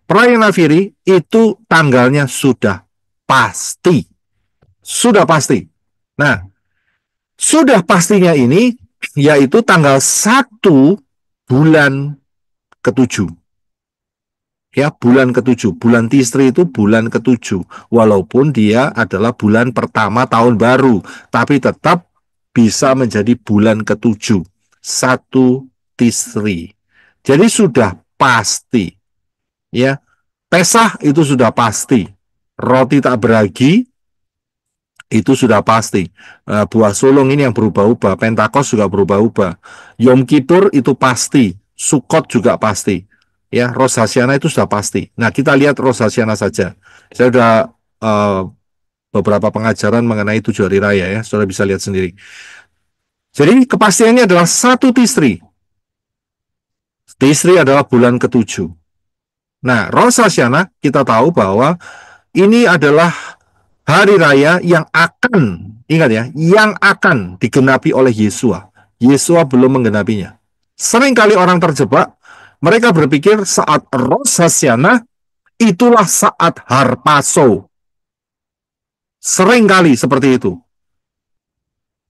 Perayaan Nafiri itu tanggalnya sudah pasti. Sudah pasti. Nah, sudah pastinya ini yaitu tanggal 1 bulan ke-7. Ya, bulan ke-7. Bulan Tisri itu bulan ke-7. Walaupun dia adalah bulan pertama tahun baru, tapi tetap bisa menjadi bulan ke-7. 1 Tisri. Jadi sudah pasti. Ya, Pesah itu sudah pasti. Roti tak beragi itu sudah pasti. Buah sulung ini yang berubah-ubah. Pentakos juga berubah-ubah. Yom Kippur itu pasti. Sukkot juga pasti. Ya, Rosh Hashanah itu sudah pasti. Nah, kita lihat Rosh Hashanah saja. Saya sudah beberapa pengajaran mengenai 7 hari raya ya. Saudara bisa lihat sendiri. Jadi kepastiannya adalah 1 Tisri. Tisri adalah bulan ke-7. Nah, Rosh Hashanah kita tahu bahwa ini adalah hari raya yang akan, ingat ya, yang akan digenapi oleh Yesua. Yesua belum menggenapinya. Seringkali orang terjebak, mereka berpikir saat Rosh Hashanah itulah saat Harpaso. Seringkali seperti itu.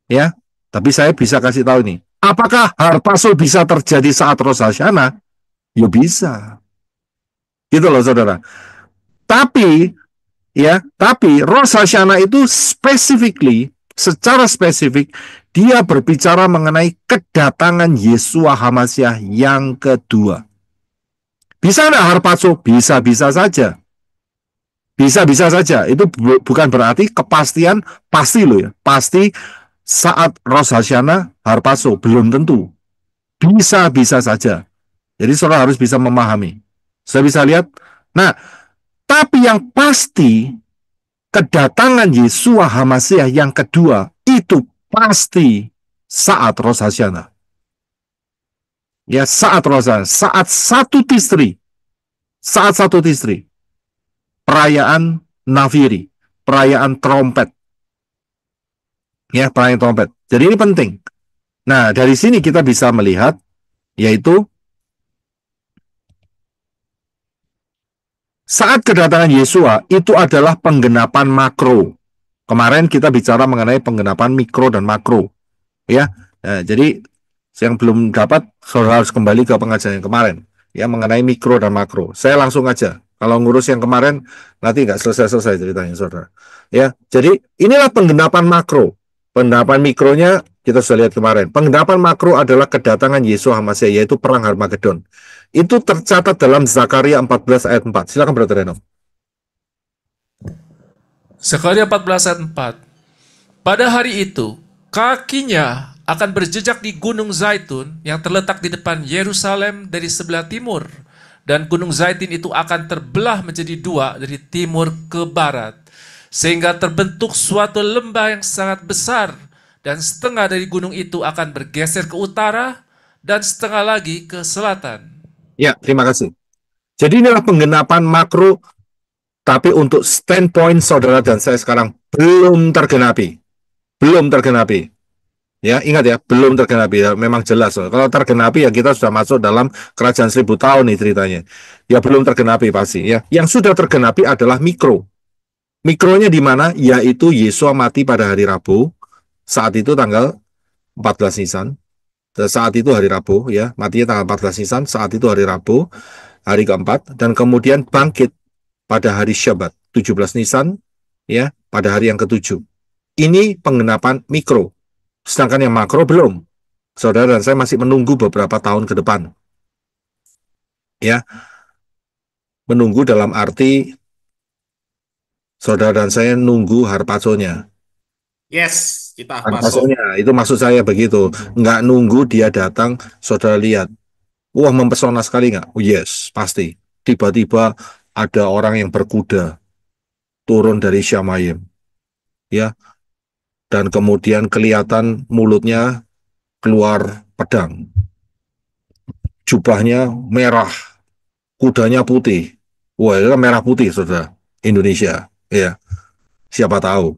Ya, tapi saya bisa kasih tahu ini. Apakah Harpaso bisa terjadi saat Rosh Hashanah? Ya bisa. Gitu loh, saudara. Tapi Rosh Hashanah itu secara spesifik, dia berbicara mengenai kedatangan Yeshua HaMashiach yang kedua. Bisa nggak Harpaso? Bisa-bisa saja. Bisa-bisa saja. Itu bukan berarti kepastian pasti loh ya. Pasti saat Rosh Hashanah Harpaso. Belum tentu. Bisa-bisa saja. Jadi saudara harus bisa memahami. Saya bisa lihat. Nah, tapi yang pasti kedatangan Yeshua HaMashiach yang kedua itu pasti saat Rosh Hashanah. Ya, saat Rosh Hashanah, saat 1 Tisri. Saat 1 Tisri. Perayaan Nafiri, perayaan trompet. Ya, perayaan trompet. Jadi ini penting. Nah, dari sini kita bisa melihat yaitu saat kedatangan Yesua itu adalah penggenapan makro. Kemarin kita bicara mengenai penggenapan mikro dan makro. Ya, nah, jadi yang belum dapat, saudara harus kembali ke pengajaran yang kemarin. Ya, mengenai mikro dan makro. Saya langsung aja. Kalau ngurus yang kemarin, nanti nggak selesai-selesai ceritanya, saudara. Ya, jadi inilah penggenapan makro. Penggenapan mikronya kita sudah lihat kemarin. Penggenapan makro adalah kedatangan Yeshua HaMashiach, yaitu perang Harmagedon. Itu tercatat dalam Zakaria 14 ayat 4. Silakan Brother Reno. Zakaria 14 ayat 4. Pada hari itu, kakinya akan berjejak di Gunung Zaitun yang terletak di depan Yerusalem dari sebelah timur. Dan Gunung Zaitun itu akan terbelah menjadi 2 dari timur ke barat. Sehingga terbentuk suatu lembah yang sangat besar. Dan setengah dari gunung itu akan bergeser ke utara dan setengah lagi ke selatan. Ya, terima kasih. Jadi inilah penggenapan makro, tapi untuk standpoint saudara dan saya sekarang belum tergenapi. Belum tergenapi. Ya, ingat ya, belum tergenapi. Ya, memang jelas. Kalau tergenapi ya kita sudah masuk dalam kerajaan 1000 tahun nih ceritanya. Ya belum tergenapi pasti. Ya, yang sudah tergenapi adalah mikro. Mikronya di mana? Yaitu Yesua mati pada hari Rabu. Saat itu tanggal 14 Nisan. Saat itu hari Rabu, ya, matinya tanggal 14 Nisan, saat itu hari Rabu, hari keempat, dan kemudian bangkit pada hari Syabat, 17 Nisan, ya, pada hari yang ketujuh. Ini penggenapan mikro, sedangkan yang makro belum. Saudara dan saya masih menunggu beberapa tahun ke depan. Ya, menunggu dalam arti saudara dan saya nunggu harpazonya. Yes, kita masuk. Harpazonya, itu maksud saya begitu. Nggak nunggu dia datang, saudara lihat. Wah, mempesona sekali nggak? Oh yes, pasti. Tiba-tiba ada orang yang berkuda turun dari Syamayim. Ya, dan kemudian kelihatan mulutnya keluar pedang. Jubahnya merah, kudanya putih. Wah, itu kan merah putih, saudara. Indonesia, ya. Siapa tahu.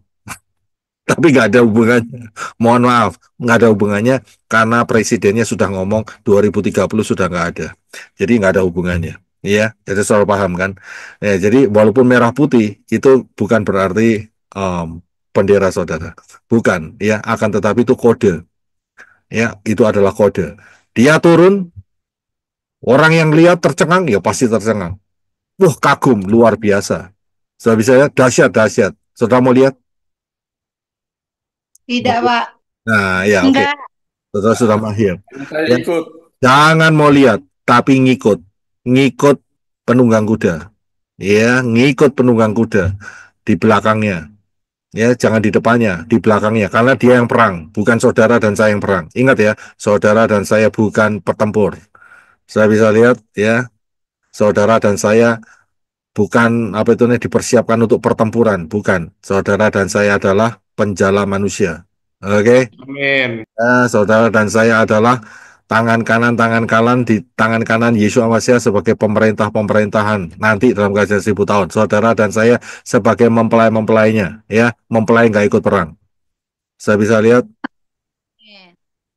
Tapi nggak ada hubungannya. Mohon maaf, nggak ada hubungannya karena presidennya sudah ngomong 2030 sudah nggak ada. Jadi nggak ada hubungannya. Ya, jadi selalu paham kan. Ya, jadi walaupun merah putih itu bukan berarti bendera saudara. Bukan, ya. Akan tetapi itu kode. Ya, itu adalah kode. Dia turun, orang yang lihat tercengang, ya pasti tercengang. Wah, kagum, luar biasa. Sudah bisa lihat, dahsyat, dahsyat. Saudara mau lihat? Tidak, Pak. Nah, ya, oke. Enggak. Saudara sudah mahir. Saya Ya, ikut. jangan mau lihat, tapi ngikut. Ngikut penunggang kuda. Ya, ngikut penunggang kuda di belakangnya. Ya, jangan di depannya, di belakangnya. Karena dia yang perang, bukan saudara dan saya yang perang. Ingat ya, saudara dan saya bukan petempur. Saya bisa lihat, ya, saudara dan saya bukan apa itu nih dipersiapkan untuk pertempuran, bukan. Saudara dan saya adalah penjala manusia. Oke? Amin. Saudara dan saya adalah tangan kanan di tangan kanan Yesus Masih sebagai pemerintahan nanti dalam kerajaan 1000 tahun. Saudara dan saya sebagai mempelai-mempelainya, ya, mempelai nggak ikut perang. Saya bisa lihat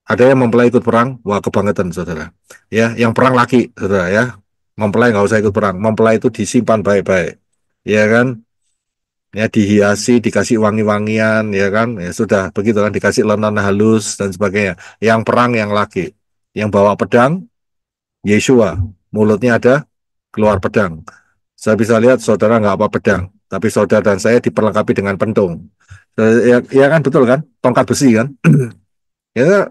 ada yang mempelai ikut perang, wah kebangetan saudara. Ya, yang perang laki, saudara ya. Mempelai nggak usah ikut perang. Mempelai itu disimpan baik-baik, ya kan? Ya dihiasi, dikasih wangi-wangian, ya kan? Ya sudah begitu kan, dikasih lenan halus dan sebagainya. Yang perang yang laki, yang bawa pedang, Yeshua, mulutnya ada keluar pedang. Saya bisa lihat saudara nggak apa pedang, tapi saudara dan saya diperlengkapi dengan pentung. Ya, ya kan betul kan? Tongkat besi kan? Ya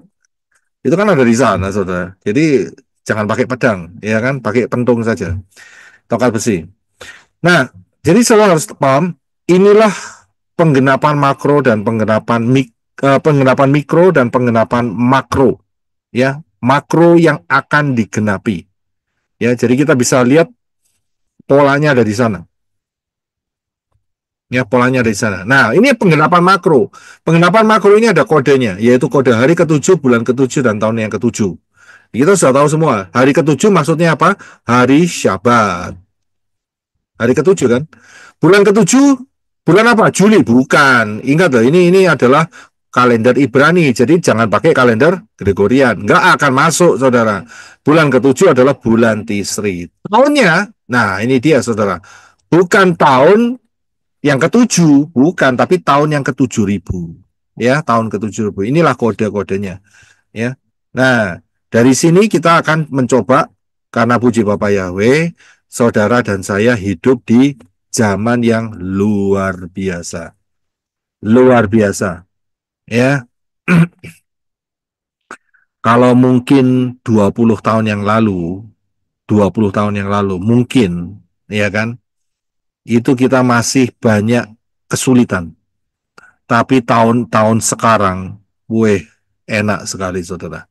itu kan ada di sana, saudara. Jadi jangan pakai pedang, ya kan? Pakai pentung saja, tongkat besi. Nah, jadi saudara harus paham, inilah penggenapan makro dan penggenapan mikro dan penggenapan makro, ya, makro yang akan digenapi. Ya, jadi kita bisa lihat polanya ada di sana. Ya, polanya ada di sana. Nah, ini penggenapan makro. Penggenapan makro ini ada kodenya, yaitu kode hari ke-7, bulan ke-7, dan tahun yang ke-7. Kita sudah tahu semua. Hari ke-7 maksudnya apa? Hari Syabat. Hari ke-7 kan? Bulan ke-7, bulan apa? Juli, bukan. Ingat loh, ini adalah kalender Ibrani. Jadi jangan pakai kalender Gregorian. Nggak akan masuk, saudara. Bulan ke-7 adalah bulan Tisri. Tahunnya, nah ini dia, saudara. Bukan tahun yang ke-7, bukan, tapi tahun yang ke-7.000. Ya, tahun ke-7.000. Inilah kode-kodenya. Ya. Nah, dari sini kita akan mencoba, karena puji Bapak Yahweh, saudara dan saya hidup di zaman yang luar biasa. Luar biasa. Ya. Kalau mungkin 20 tahun yang lalu, 20 tahun yang lalu, mungkin, ya kan, itu kita masih banyak kesulitan. Tapi tahun-tahun sekarang, weh, enak sekali, saudara.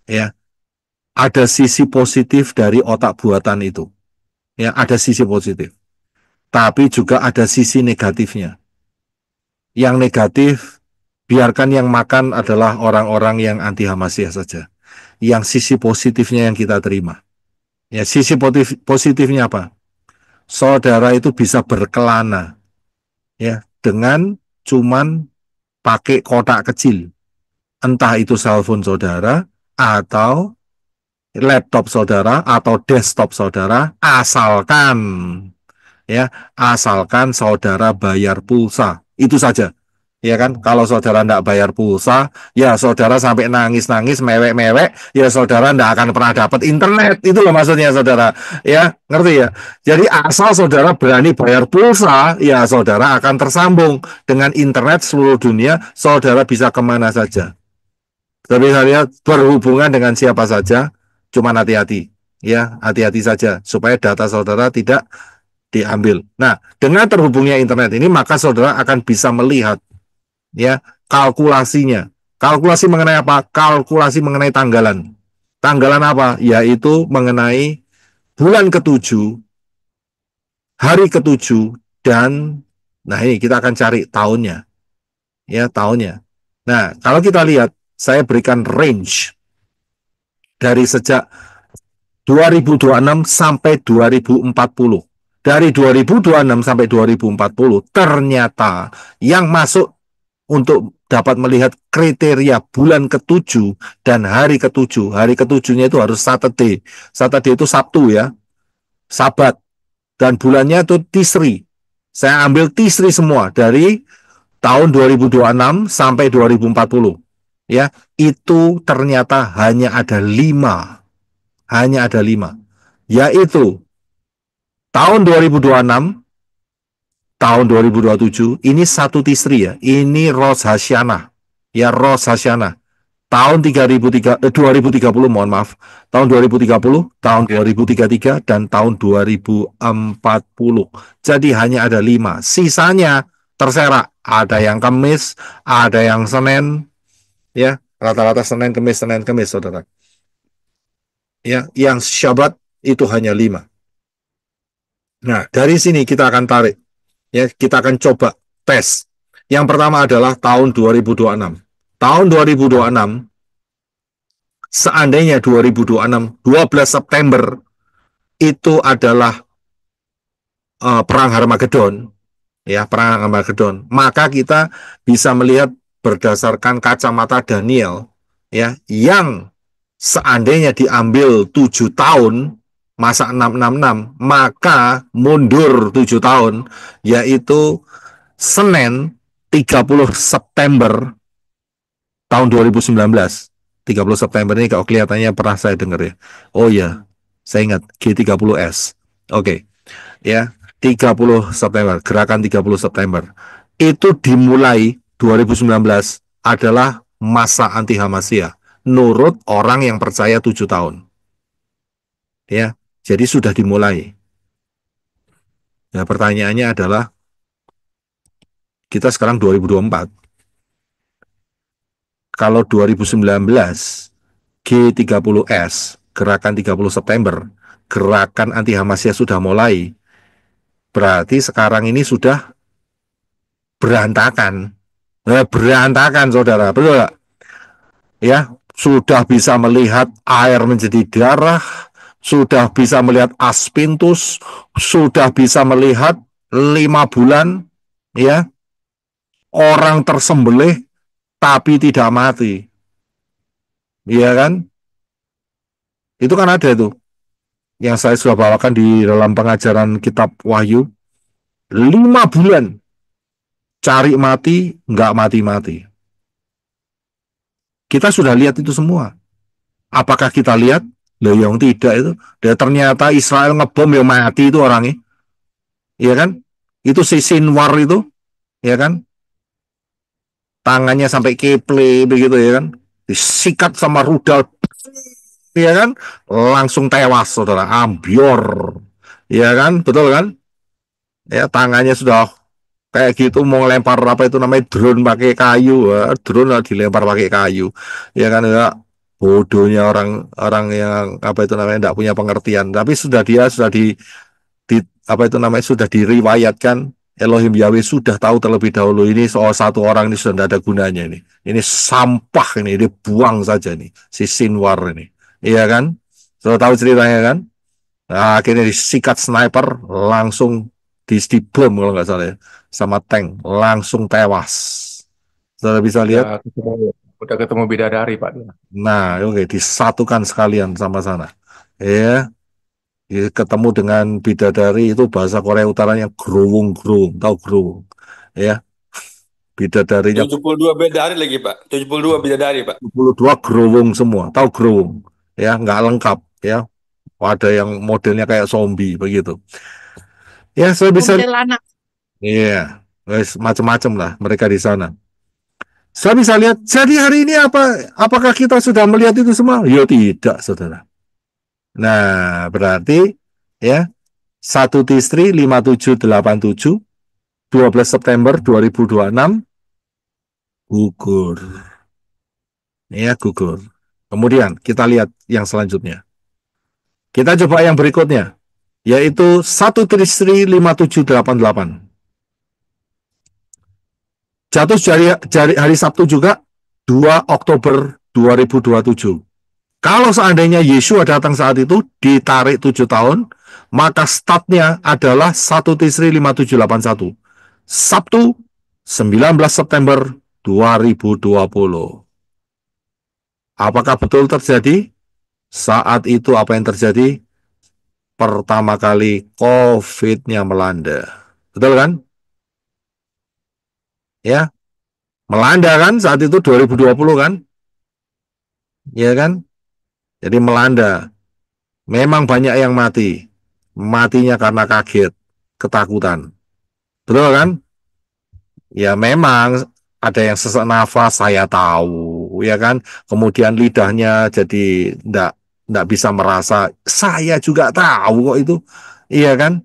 Ya, ada sisi positif dari otak buatan itu. Ya, ada sisi positif. Tapi juga ada sisi negatifnya. Yang negatif, biarkan yang makan adalah orang-orang yang anti Hamasiyah saja. Yang sisi positifnya yang kita terima. Ya, sisi positifnya apa? Saudara itu bisa berkelana, ya, dengan cuman pakai kotak kecil. Entah itu cellphone saudara, atau laptop saudara, atau desktop saudara, asalkan saudara bayar pulsa. Itu saja. Ya kan, kalau saudara tidak bayar pulsa, ya saudara sampai nangis-nangis, mewek-mewek, ya saudara tidak akan pernah dapat internet. Itu loh maksudnya saudara. Ya, ngerti ya? Jadi asal saudara berani bayar pulsa, ya saudara akan tersambung dengan internet seluruh dunia, saudara bisa kemana saja. Tapi saya berhubungan dengan siapa saja, cuma hati-hati. Ya, hati-hati saja, supaya data saudara tidak diambil. Nah, dengan terhubungnya internet ini, maka saudara akan bisa melihat ya kalkulasinya. Kalkulasi mengenai apa? Kalkulasi mengenai tanggalan. Tanggalan apa? Yaitu mengenai bulan ketujuh, hari ketujuh, dan nah ini kita akan cari tahunnya. Ya, tahunnya. Nah, kalau kita lihat, saya berikan range dari sejak 2026 sampai 2040. Dari 2026 sampai 2040, ternyata yang masuk untuk dapat melihat kriteria bulan ketujuh dan hari ketujuh. Hari ketujuhnya itu harus Saturday. Saturday itu Sabtu ya, Sabat. Dan bulannya itu Tisri. Saya ambil Tisri semua dari tahun 2026 sampai 2040. Ya, itu ternyata hanya ada 5. Hanya ada 5. Yaitu tahun 2026, tahun 2027, ini satu Tisri ya. Ini Rosh Hashanah. Ya, Rosh Hashanah. Tahun 2030, mohon maaf. Tahun 2030, tahun 2033, dan tahun 2040. Jadi hanya ada 5. Sisanya terserak. Ada yang Kamis, ada yang Senin, ya. Rata-rata Senin, Kamis, saudara. Ya, yang Syabat itu hanya 5. Nah, dari sini kita akan tarik. Ya, kita akan coba tes. Yang pertama adalah tahun 2026. Tahun 2026, seandainya 2026, 12 September itu adalah perang Harmagedon, ya, perang Harmagedon, maka kita bisa melihat berdasarkan kacamata Daniel, ya, yang seandainya diambil 7 tahun, masa 666, maka mundur 7 tahun, yaitu Senin 30 September tahun 2019. 30 September ini kalau kelihatannya pernah saya dengar ya. Oh ya, saya ingat G30S. Oke, ya, 30 September, gerakan 30 September. Itu dimulai 2019 adalah masa anti Hamasiyah. Nurut orang yang percaya 7 tahun. Ya, jadi sudah dimulai. Nah, pertanyaannya adalah kita sekarang 2024. Kalau 2019 G30S, gerakan 30 September, gerakan anti Hamasiyah sudah mulai, berarti sekarang ini sudah berantakan. Berantakan, saudara, betul nggak? Ya, sudah bisa melihat air menjadi darah, sudah bisa melihat aspintus, sudah bisa melihat 5 bulan, ya, orang tersembelih tapi tidak mati, iya kan? Itu kan ada itu yang saya sudah bawakan di dalam pengajaran kitab Wahyu. 5 bulan cari mati, nggak mati-mati. Kita sudah lihat itu semua. Apakah kita lihat? Loh, yang tidak itu. Dan ternyata Israel ngebom yang mati itu orangnya. Iya kan? Itu si Sinwar itu, ya kan? Tangannya sampai keple begitu ya kan? Disikat sama rudal, ya kan? Langsung tewas, saudara. Ambior. Ya kan? Betul kan? Ya, tangannya sudah kayak gitu mau lempar apa itu namanya drone pakai kayu, drone dilempar pakai kayu, ya kan, ya, bodohnya orang-orang yang apa itu namanya tidak punya pengertian. Tapi sudah apa itu namanya sudah diriwayatkan, Elohim Yahweh sudah tahu terlebih dahulu ini soal satu orang ini sudah tidak ada gunanya ini sampah ini dibuang saja nih si Sinwar ini, iya kan, sudah tahu ceritanya kan. Nah, akhirnya disikat sniper, langsung dibom kalau nggak salah ya, sama tank, langsung tewas. Saudara bisa lihat. Udah ketemu bidadari, Pak. Nah, oke, disatukan sekalian sama sana. Ya, ketemu dengan bidadari itu bahasa Korea Utaranya growung, tahu growung, ya. Bidadarinya 72 bidadari lagi, Pak. 72 bidadari, Pak. 22 growong semua. Tahu growong? Ya, nggak lengkap ya. Ada yang modelnya kayak zombie begitu. Ya, saya bisa Kuntilanak. iya, macam-macam lah mereka di sana. Saya bisa lihat. Jadi hari ini apakah kita sudah melihat itu semua? Ya tidak, saudara. Nah, berarti ya 1 Tisri 5787 12 September 2026 gugur. Ya, gugur. Kemudian kita lihat yang selanjutnya. Kita coba yang berikutnya, yaitu 1 Tisri 5788. Jatuh hari Sabtu juga 2 Oktober 2027. Kalau seandainya Yesua datang saat itu ditarik 7 tahun, maka startnya adalah 1 Tisri 5781. Sabtu 19 September 2020. Apakah betul terjadi? Saat itu apa yang terjadi? Pertama kali COVID-nya melanda. Betul kan? Ya, melanda kan saat itu 2020 kan? Ya kan? Jadi melanda. Memang banyak yang mati. Matinya karena kaget, ketakutan. Betul kan? Ya memang ada yang sesak nafas, saya tahu, ya kan? Kemudian lidahnya jadi enggak bisa merasa. Saya juga tahu kok itu. Iya kan?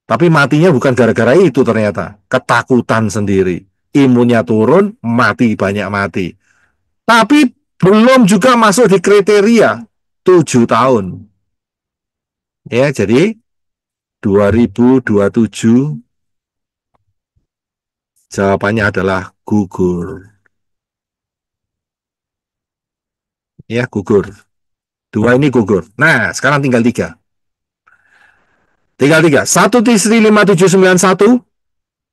Tapi matinya bukan gara-gara itu ternyata. Ketakutan sendiri. Imunnya turun, banyak mati. Tapi belum juga masuk di kriteria 7 tahun. Ya, jadi 2027 jawabannya adalah gugur. Ya, gugur. 2 ini gugur. Nah, sekarang tinggal 3. Tinggal 3. 1 Tisri 5791,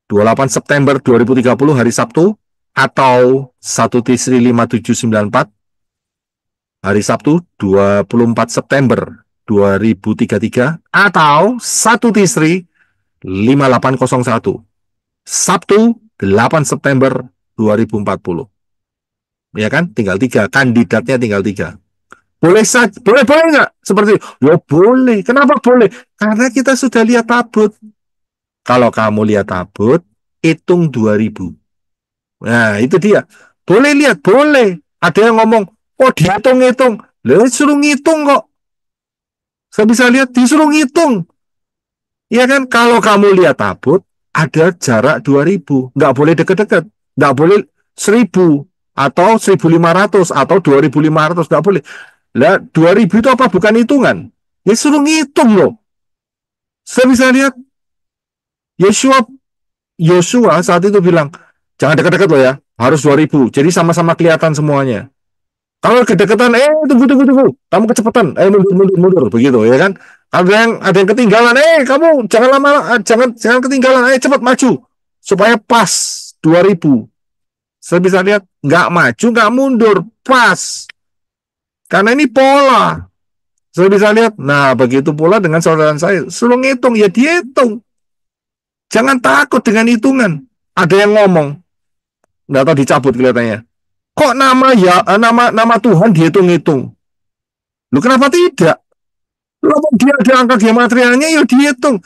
28 September 2030 hari Sabtu, atau 1 Tisri 5794, hari Sabtu 24 September 2033, atau 1 Tisri 5801, Sabtu 8 September 2040. Ya kan? Tinggal 3. Kandidatnya tinggal 3. Boleh saja, boleh nggak? Seperti, ya boleh. Kenapa boleh? Karena kita sudah lihat tabut. Kalau kamu lihat tabut, hitung 2000. Nah, itu dia. Boleh lihat, boleh. Ada yang ngomong, oh dihitung-hitung. Lalu suruh ngitung kok. Saya bisa lihat, disuruh ngitung. Ya kan, kalau kamu lihat tabut, ada jarak 2000. Nggak boleh deket-deket. Nggak boleh 1000. Atau 1500. Atau 2500. Nggak boleh. Lah, 2000 itu apa? Bukan hitungan. Ya suruh ngitung loh. Saya bisa lihat, Yosua saat itu bilang, jangan dekat-dekat loh ya. Harus 2000. Jadi sama-sama kelihatan semuanya. Kalau kedekatan, tunggu. Kamu kecepatan, mundur. Begitu, ya kan? Ada yang ketinggalan, kamu jangan lama, jangan ketinggalan, cepat maju. Supaya pas 2000. Saya bisa lihat, nggak maju, nggak mundur. Pas. Karena ini pola. Saya bisa lihat, nah begitu pula dengan saudara saya. Suruh ngitung, ya dihitung. Jangan takut dengan hitungan. Ada yang ngomong, nggak tahu dicabut kelihatannya. Kok nama Tuhan dihitung-hitung? Lu kenapa tidak? Lu dia ada angka geometrianya, ya dihitung.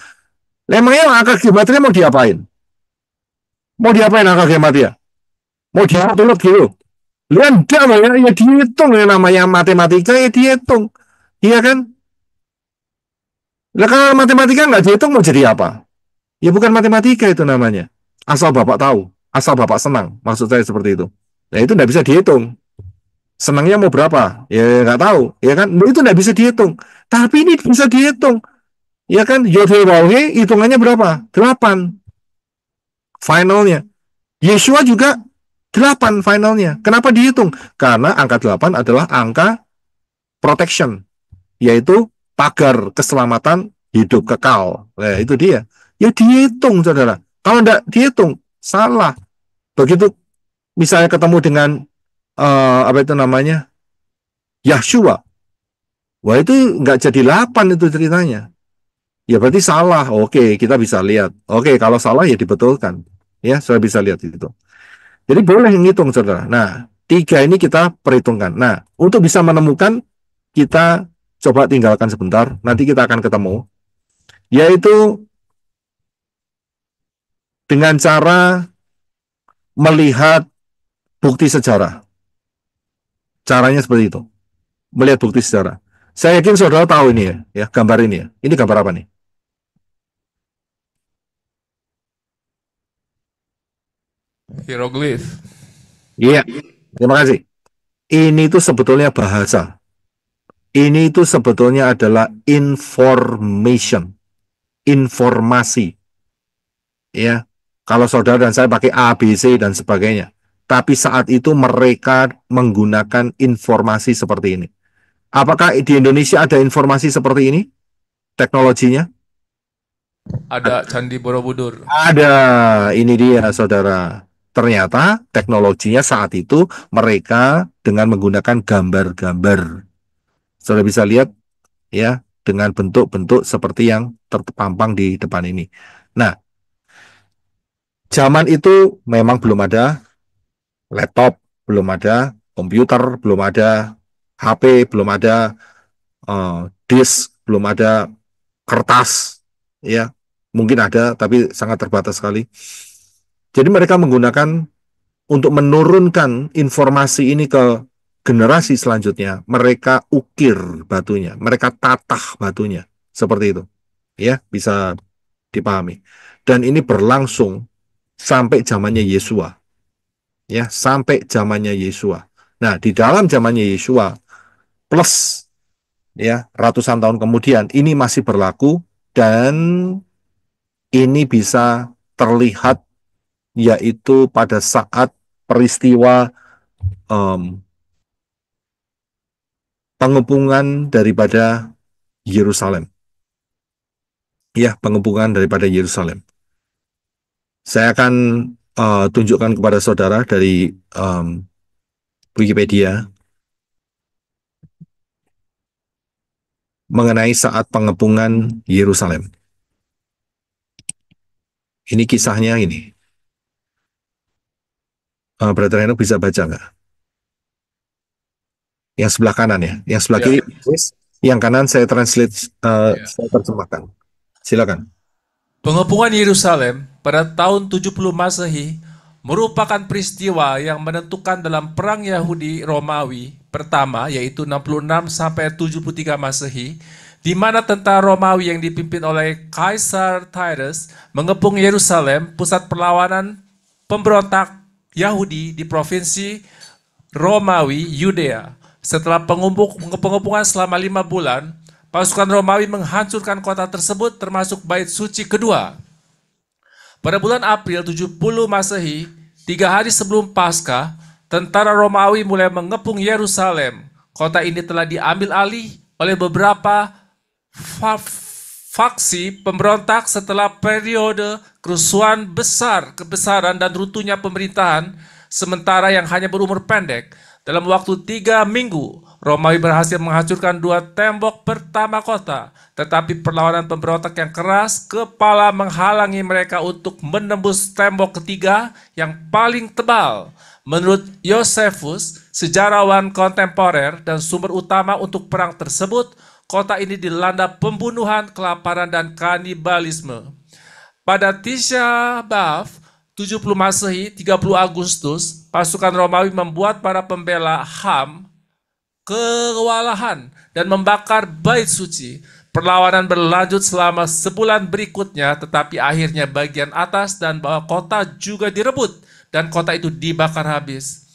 Memangnya angka geometria mau diapain? Mau diapain angka geometria? Mau diatur gitu? Lihat ya dihitung. Ya, namanya matematika ya dihitung. Iya kan? Nah, kalau matematika nggak dihitung mau jadi apa? Ya bukan matematika itu namanya. Asal Bapak tahu, asal Bapak senang. Maksud saya seperti itu. Nah itu nggak bisa dihitung. Senangnya mau berapa? Ya nggak tahu. Ya kan? Itu nggak bisa dihitung. Tapi ini bisa dihitung. Ya kan? Yodhe hitungannya berapa? 8. Finalnya. Yeshua juga 8 finalnya. Kenapa dihitung? Karena angka 8 adalah angka protection. Yaitu pagar keselamatan hidup kekal. Nah, itu dia. Ya dihitung, saudara. Kalau tidak dihitung, salah. Begitu misalnya ketemu dengan apa itu namanya, Yahshua. Wah itu nggak jadi 8 itu ceritanya. Ya berarti salah. Oke, kita bisa lihat. Oke, kalau salah ya dibetulkan. Ya, saudara bisa lihat itu. Jadi boleh ngitung, saudara. Nah, 3 ini kita perhitungkan. Nah, untuk bisa menemukan, kita coba tinggalkan sebentar. Nanti kita akan ketemu. Yaitu dengan cara melihat bukti sejarah. Caranya seperti itu. Melihat bukti sejarah. Saya yakin saudara tahu ini ya, gambar ini ya. Ini gambar apa nih? Hieroglif. Iya, terima kasih. Ini itu sebetulnya bahasa. Ini itu sebetulnya adalah information, informasi. Ya, kalau saudara dan saya pakai A, B, C dan sebagainya. Tapi saat itu mereka menggunakan informasi seperti ini. Apakah di Indonesia ada informasi seperti ini? Teknologinya? Ada Candi Borobudur. Ada, ini dia saudara. Ternyata teknologinya saat itu mereka dengan menggunakan gambar-gambar. Saudara bisa lihat ya dengan bentuk-bentuk seperti yang terpampang di depan ini. Nah, zaman itu memang belum ada laptop, belum ada komputer, belum ada HP, belum ada disk, belum ada kertas, ya mungkin ada tapi sangat terbatas sekali. Jadi mereka menggunakan untuk menurunkan informasi ini ke generasi selanjutnya, mereka ukir batunya, mereka tatah batunya, seperti itu. Ya, bisa dipahami. Dan ini berlangsung sampai zamannya Yesua. Ya, sampai zamannya Yesua. Nah, di dalam zamannya Yesua plus ya ratusan tahun kemudian ini masih berlaku dan ini bisa terlihat yaitu pada saat peristiwa pengepungan daripada Yerusalem. Ya, pengepungan daripada Yerusalem. Saya akan tunjukkan kepada saudara dari Wikipedia mengenai saat pengepungan Yerusalem. Ini kisahnya ini. Brother Enoch bisa baca nggak? Yang sebelah kanan ya, yang sebelah kiri, yang kanan saya translate, saya terjemahkan. Silakan. Pengepungan Yerusalem pada tahun 70 Masehi merupakan peristiwa yang menentukan dalam Perang Yahudi Romawi pertama, yaitu 66 sampai 73 Masehi, di mana tentara Romawi yang dipimpin oleh Kaisar Titus mengepung Yerusalem, pusat perlawanan pemberontak Yahudi di provinsi Romawi, Yudea. Setelah pengepungan selama 5 bulan, pasukan Romawi menghancurkan kota tersebut termasuk bait suci kedua. Pada bulan April 70 Masehi, 3 hari sebelum Paskah, tentara Romawi mulai mengepung Yerusalem. Kota ini telah diambil alih oleh beberapa faksi pemberontak setelah periode kerusuhan kebesaran dan runtuhnya pemerintahan sementara yang hanya berumur pendek. Dalam waktu 3 minggu, Romawi berhasil menghancurkan 2 tembok pertama kota. Tetapi perlawanan pemberontak yang keras kepala menghalangi mereka untuk menembus tembok ketiga yang paling tebal. Menurut Josephus, sejarawan kontemporer dan sumber utama untuk perang tersebut, kota ini dilanda pembunuhan, kelaparan, dan kanibalisme. Pada Tisha B'Av, 70 Masehi, 30 Agustus, pasukan Romawi membuat para pembela Ham kewalahan dan membakar bait suci. Perlawanan berlanjut selama sebulan berikutnya, tetapi akhirnya bagian atas dan bawah kota juga direbut dan kota itu dibakar habis.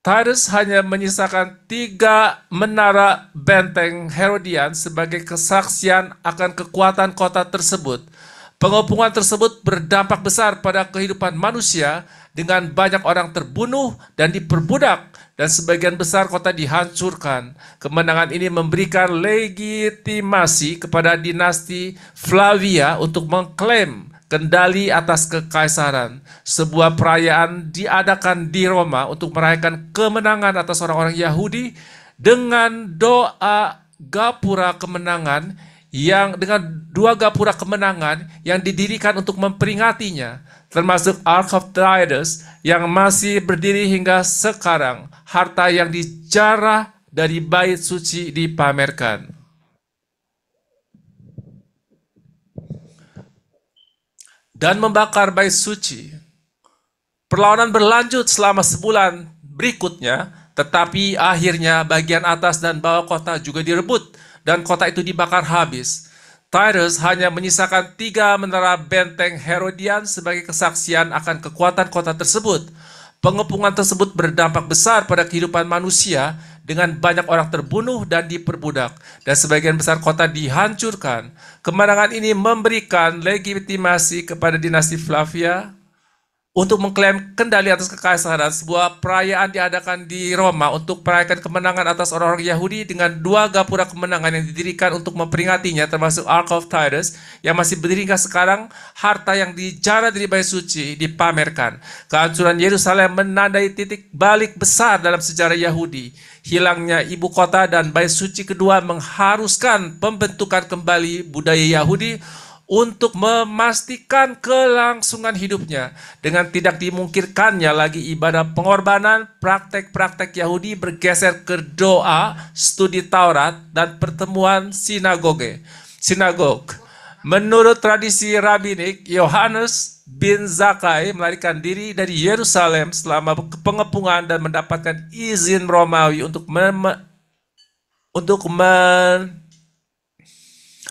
Titus hanya menyisakan 3 menara benteng Herodian sebagai kesaksian akan kekuatan kota tersebut. Pengepungan tersebut berdampak besar pada kehidupan manusia dengan banyak orang terbunuh dan diperbudak dan sebagian besar kota dihancurkan. Kemenangan ini memberikan legitimasi kepada dinasti Flavia untuk mengklaim kendali atas kekaisaran. Sebuah perayaan diadakan di Roma untuk merayakan kemenangan atas orang-orang Yahudi dengan doa gapura kemenangan yang dengan dua gapura kemenangan yang didirikan untuk memperingatinya, termasuk Ark of Titus yang masih berdiri hingga sekarang. Harta yang dijarah dari bait suci dipamerkan. Dan membakar bait suci. Perlawanan berlanjut selama sebulan berikutnya, tetapi akhirnya bagian atas dan bawah kota juga direbut dan kota itu dibakar habis. Tyrus hanya menyisakan 3 menara benteng Herodian sebagai kesaksian akan kekuatan kota tersebut. Pengepungan tersebut berdampak besar pada kehidupan manusia dengan banyak orang terbunuh dan diperbudak, dan sebagian besar kota dihancurkan. Kemenangan ini memberikan legitimasi kepada dinasti Flavia untuk mengklaim kendali atas kekaisaran. Sebuah perayaan diadakan di Roma untuk merayakan kemenangan atas orang-orang Yahudi dengan 2 gapura kemenangan yang didirikan untuk memperingatinya, termasuk Ark of Titus yang masih berdiri hingga sekarang. Harta yang dijarah dari bait suci dipamerkan. Kehancuran Yerusalem menandai titik balik besar dalam sejarah Yahudi. Hilangnya ibu kota dan bait suci kedua mengharuskan pembentukan kembali budaya Yahudi untuk memastikan kelangsungan hidupnya. Dengan tidak dimungkinkannya lagi ibadah pengorbanan, praktek-praktek Yahudi bergeser ke doa, studi Taurat, dan pertemuan sinagog. Menurut tradisi rabbinik, Yohanes bin Zakkai melarikan diri dari Yerusalem selama pengepungan dan mendapatkan izin Romawi untuk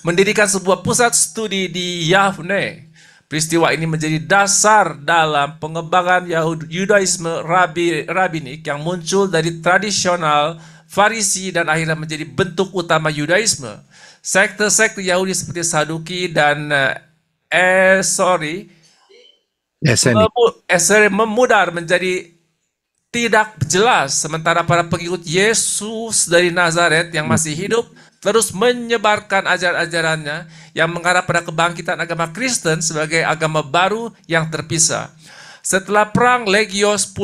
mendirikan sebuah pusat studi di Yavne. Peristiwa ini menjadi dasar dalam pengembangan Yudaisme rabbinik yang muncul dari tradisional Farisi dan akhirnya menjadi bentuk utama Yudaisme. Sekte-sekte Yahudi seperti Saduki dan Esori memudar menjadi tidak jelas, sementara para pengikut Yesus dari Nazaret yang masih hidup terus menyebarkan ajaran-ajarannya yang mengarah pada kebangkitan agama Kristen sebagai agama baru yang terpisah. Setelah perang Legio 10,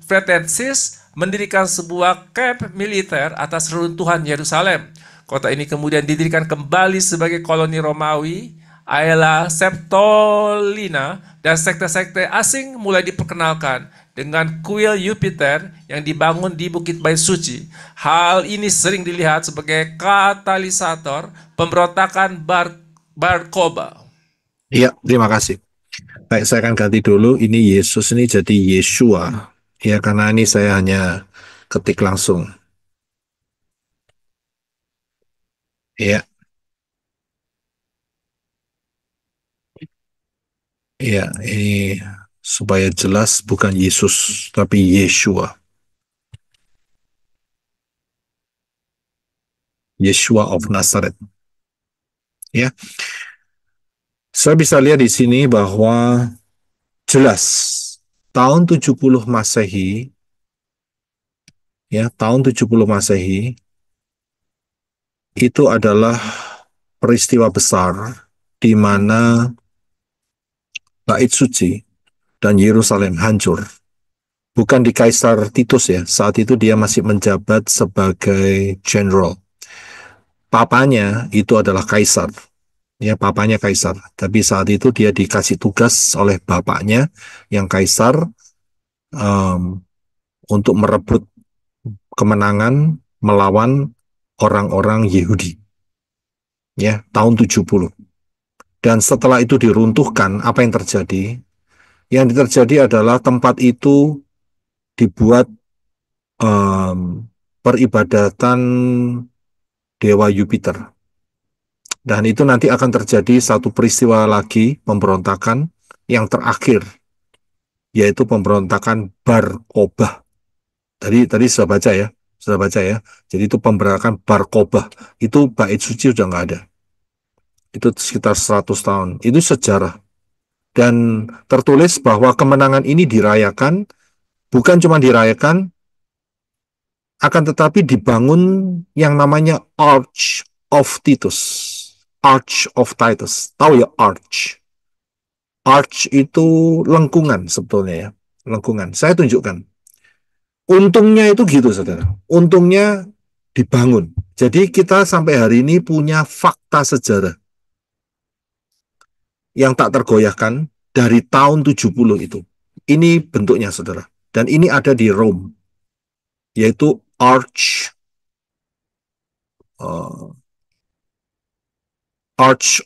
Fretensis mendirikan sebuah kamp militer atas reruntuhan Yerusalem. Kota ini kemudian didirikan kembali sebagai koloni Romawi. Aela Septolina dan sekte-sekte asing mulai diperkenalkan dengan kuil Jupiter yang dibangun di Bukit Bait Suci. Hal ini sering dilihat sebagai katalisator pemberontakan Bar Kokhba. Iya, terima kasih. Baik, saya akan ganti dulu. Ini Yesus ini jadi Yeshua. Ya, karena ini saya hanya ketik langsung. Iya. Iya, ini supaya jelas bukan Yesus, tapi Yeshua. Yeshua of Nazareth. Ya. Saya bisa lihat di sini bahwa jelas tahun 70 Masehi, ya, tahun 70 Masehi itu adalah peristiwa besar di mana Bait Suci dan Yerusalem hancur. Bukan di Kaisar Titus ya, saat itu dia masih menjabat sebagai jenderal. Papanya itu adalah Kaisar. Ya, papanya Kaisar. Tapi saat itu dia dikasih tugas oleh bapaknya yang Kaisar untuk merebut kemenangan melawan orang-orang Yahudi. Ya, tahun 70. Dan setelah itu diruntuhkan, apa yang terjadi? Yang terjadi adalah tempat itu dibuat peribadatan Dewa Jupiter. Dan itu nanti akan terjadi satu peristiwa lagi, pemberontakan yang terakhir, yaitu pemberontakan Bar Kokhba. Tadi sudah baca ya. Jadi itu pemberontakan Bar Kokhba. Itu bait suci sudah nggak ada. Itu sekitar 100 tahun. Itu sejarah. Dan tertulis bahwa kemenangan ini dirayakan, bukan cuma dirayakan, akan tetapi dibangun yang namanya Arch of Titus. Arch of Titus. Tahu ya Arch? Arch itu lengkungan sebetulnya ya. Lengkungan. Saya tunjukkan. Untungnya itu gitu, saudara. Untungnya dibangun. Jadi kita sampai hari ini punya fakta sejarah yang tak tergoyahkan dari tahun 70 itu. Ini bentuknya, saudara. Dan ini ada di Rome, yaitu Arch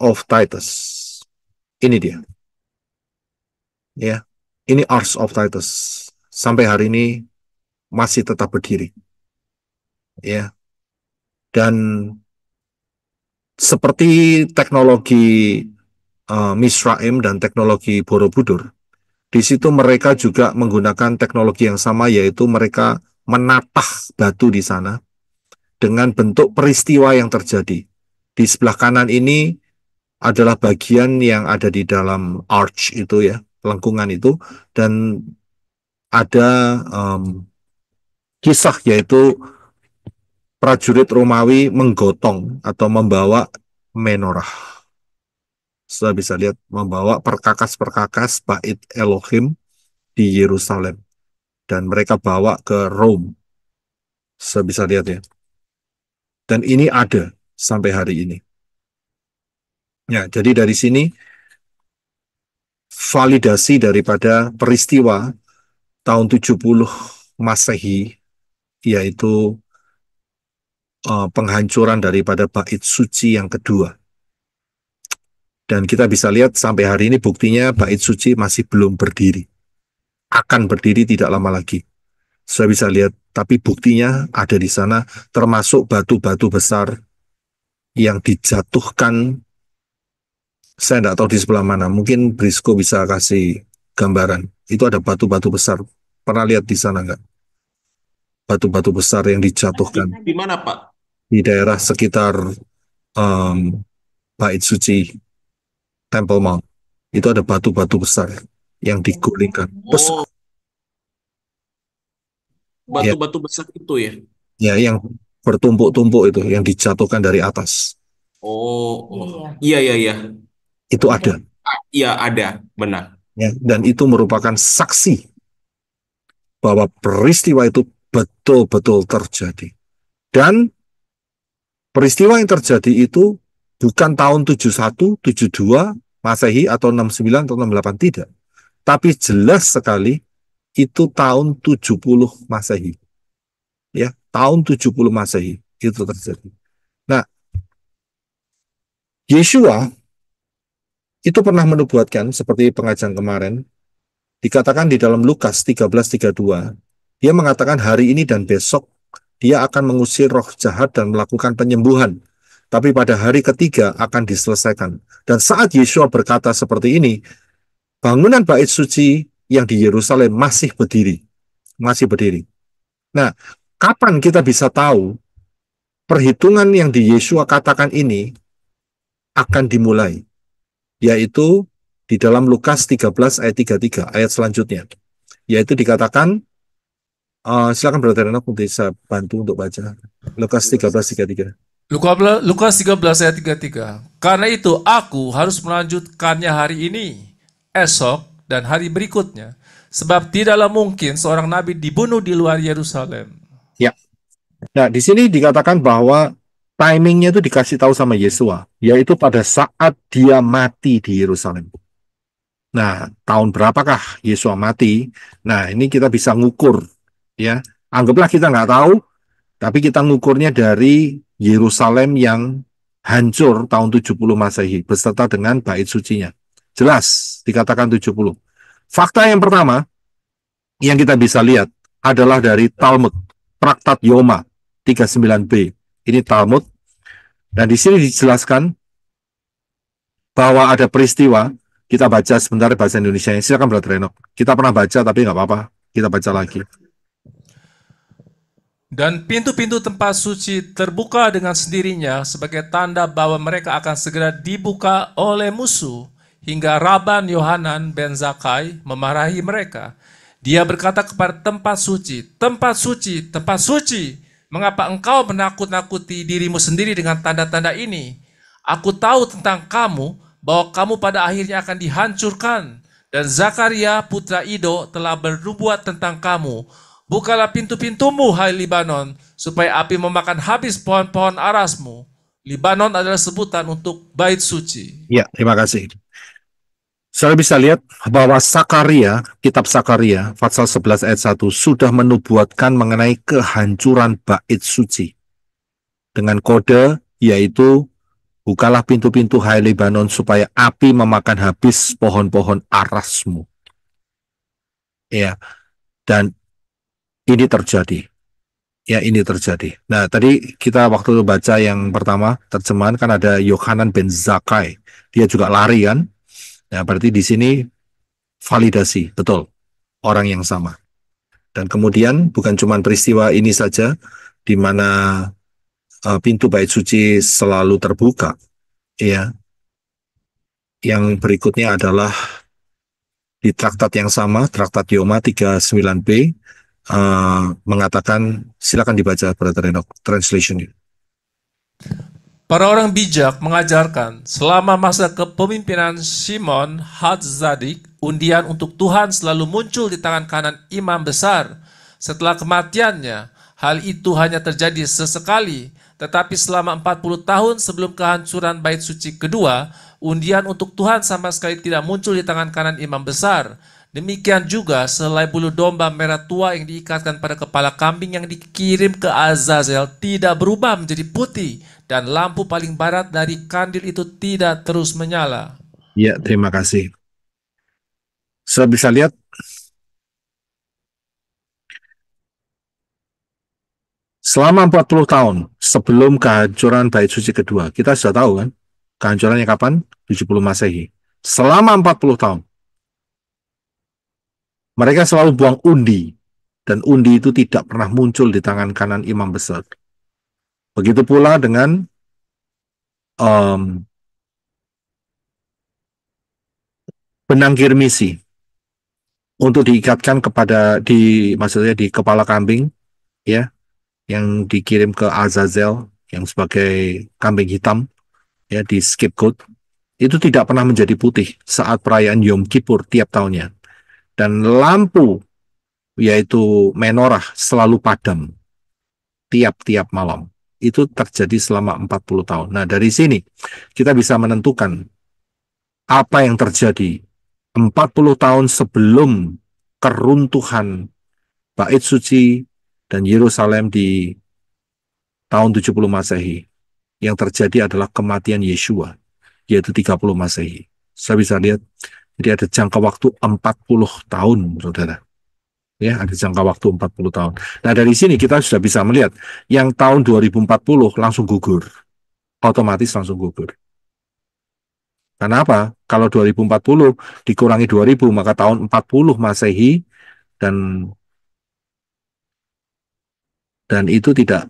of Titus. Ini dia. Ya, ini Arch of Titus. Sampai hari ini masih tetap berdiri. Ya. Dan seperti teknologi Misraim dan teknologi Borobudur, di situ mereka juga menggunakan teknologi yang sama, yaitu mereka menatah batu di sana dengan bentuk peristiwa yang terjadi. Di sebelah kanan ini adalah bagian yang ada di dalam arch itu ya, lengkungan itu, dan ada kisah yaitu prajurit Romawi menggotong atau membawa menorah. Sudah bisa lihat, membawa perkakas-perkakas bait Elohim di Yerusalem. Dan mereka bawa ke Rome. Sudah bisa lihat ya. Dan ini ada sampai hari ini. Ya, jadi dari sini validasi daripada peristiwa tahun 70 Masehi, yaitu penghancuran daripada bait suci yang kedua. Dan kita bisa lihat sampai hari ini buktinya bait suci masih belum berdiri. Akan berdiri tidak lama lagi. Saya bisa lihat, tapi buktinya ada di sana, termasuk batu-batu besar yang dijatuhkan. Saya tidak tahu di sebelah mana, mungkin Brisco bisa kasih gambaran. Itu ada batu-batu besar. Pernah lihat di sana nggak? Batu-batu besar yang dijatuhkan Di mana, Pak? di daerah sekitar bait suci Temple Mount. Itu ada batu-batu besar yang digulingkan. Oh, Ya, batu-batu besar itu ya? ya, yang bertumpuk-tumpuk itu, yang dijatuhkan dari atas. Oh. Iya, iya, iya. Itu ada. Iya, ada, benar. Ya, dan itu merupakan saksi bahwa peristiwa itu betul-betul terjadi. Dan peristiwa yang terjadi itu bukan tahun 71, 72 Masehi atau 69 atau 68, tidak. Tapi jelas sekali itu tahun 70 Masehi. Ya, tahun 70 Masehi itu terjadi. Nah, Yeshua itu pernah menubuatkan seperti pengajian kemarin, dikatakan di dalam Lukas 13:32, dia mengatakan hari ini dan besok dia akan mengusir roh jahat dan melakukan penyembuhan. Tapi pada hari ketiga akan diselesaikan. Dan saat Yeshua berkata seperti ini, bangunan bait suci yang di Yerusalem masih berdiri. Masih berdiri. Nah, kapan kita bisa tahu perhitungan yang di Yeshua katakan ini akan dimulai? Yaitu di dalam Lukas 13 ayat 33, ayat selanjutnya. Yaitu dikatakan, silakan Brother Renok bisa bantu untuk baca. Lukas 13:33. Lukas 13 ayat 33. Karena itu aku harus melanjutkannya hari ini, esok, dan hari berikutnya. Sebab tidaklah mungkin seorang nabi dibunuh di luar Yerusalem. Ya. Nah, di sini dikatakan bahwa timingnya itu dikasih tahu sama Yesua, yaitu pada saat dia mati di Yerusalem. Nah, tahun berapakah Yesua mati? Nah, ini kita bisa ngukur, ya. Anggaplah kita nggak tahu, tapi kita ngukurnya dari Yerusalem yang hancur tahun 70 Masehi, beserta dengan bait sucinya. Jelas, dikatakan 70. Fakta yang pertama, yang kita bisa lihat, adalah dari Talmud, Traktat Yoma 39b. Ini Talmud. Dan di sini dijelaskan bahwa ada peristiwa, kita baca sebentar bahasa Indonesia. Silakan Brother Renok. Kita pernah baca tapi nggak apa-apa. Kita baca lagi. Dan pintu-pintu tempat suci terbuka dengan sendirinya sebagai tanda bahwa mereka akan segera dibuka oleh musuh, hingga Raban Yohanan ben Zakkai memarahi mereka. Dia berkata kepada tempat suci, tempat suci, tempat suci, mengapa engkau menakut-nakuti dirimu sendiri dengan tanda-tanda ini? Aku tahu tentang kamu, bahwa kamu pada akhirnya akan dihancurkan. Dan Zakaria putra Ido telah bernubuat tentang kamu, Bukalah pintu-pintumu, hai Libanon, supaya api memakan habis pohon-pohon arasmu. Libanon adalah sebutan untuk bait suci. Ya, terima kasih. Saudara bisa lihat bahwa Sakaria, kitab Sakaria, pasal 11 ayat 1, sudah menubuatkan mengenai kehancuran bait suci. Dengan kode, yaitu, bukalah pintu-pintu hai Libanon, supaya api memakan habis pohon-pohon arasmu. Ya, dan ini terjadi. Ya, ini terjadi. Nah, tadi kita waktu baca yang pertama, terjemahan kan ada Yohanan bin Zakkai. Dia juga lari kan? Nah, berarti di sini validasi, betul. Orang yang sama. Dan kemudian bukan cuma peristiwa ini saja, di mana pintu bait suci selalu terbuka. Ya, yang berikutnya adalah di traktat yang sama, traktat Yoma 39b, mengatakan, silakan dibaca, Brother Enoch, translation. Para orang bijak mengajarkan selama masa kepemimpinan Shimon Hatzadik, undian untuk Tuhan selalu muncul di tangan kanan imam besar. Setelah kematiannya, hal itu hanya terjadi sesekali, tetapi selama 40 tahun sebelum kehancuran bait suci kedua, undian untuk Tuhan sama sekali tidak muncul di tangan kanan imam besar. Demikian juga selai bulu domba merah tua yang diikatkan pada kepala kambing yang dikirim ke Azazel tidak berubah menjadi putih, dan lampu paling barat dari kandil itu tidak terus menyala. Ya, terima kasih. Sudah bisa lihat, selama 40 tahun sebelum kehancuran bait suci kedua, kita sudah tahu kan, kehancurannya kapan? 70 Masehi. Selama 40 tahun, mereka selalu buang undi, dan undi itu tidak pernah muncul di tangan kanan imam besar. Begitu pula dengan benang kirmisi untuk diikatkan maksudnya di kepala kambing, ya, yang dikirim ke Azazel, yang sebagai kambing hitam, ya, di scapegoat, itu tidak pernah menjadi putih saat perayaan Yom Kippur tiap tahunnya. Dan lampu, yaitu menorah, selalu padam tiap-tiap malam. Itu terjadi selama 40 tahun. Nah, dari sini kita bisa menentukan apa yang terjadi 40 tahun sebelum keruntuhan bait suci dan Yerusalem di tahun 70 Masehi. Yang terjadi adalah kematian Yeshua, yaitu 30 Masehi. Saya bisa lihat, jadi ada jangka waktu 40 tahun, saudara. Ya, ada jangka waktu 40 tahun. Nah, dari sini kita sudah bisa melihat, yang tahun 2040 langsung gugur. Otomatis langsung gugur. Karena apa? Kalau 2040 dikurangi 2000, maka tahun 40 Masehi, dan itu tidak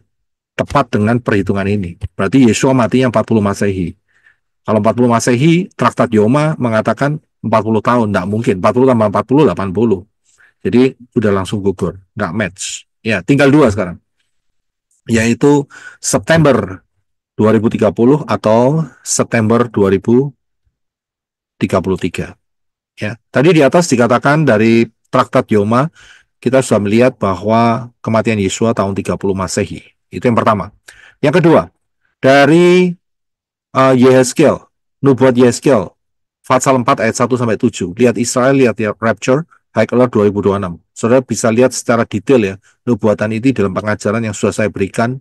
tepat dengan perhitungan ini. Berarti Yeshua matinya 40 Masehi. Kalau 40 Masehi, traktat Yoma mengatakan 40 tahun, tidak mungkin. 40 tambah 40, 80. Jadi udah langsung gugur, nggak match. Ya, tinggal dua sekarang, yaitu September 2030 atau September 2033. Ya, tadi di atas dikatakan dari traktat Yoma, kita sudah melihat bahwa kematian Yesua tahun 30 Masehi. Itu yang pertama. Yang kedua, dari Yehezkiel, nubuat Yehezkiel, pasal 4 ayat 1 sampai 7. Lihat Israel, lihat rapture, High Alert 2026. Saudara bisa lihat secara detail ya, nubuatan ini dalam pengajaran yang sudah saya berikan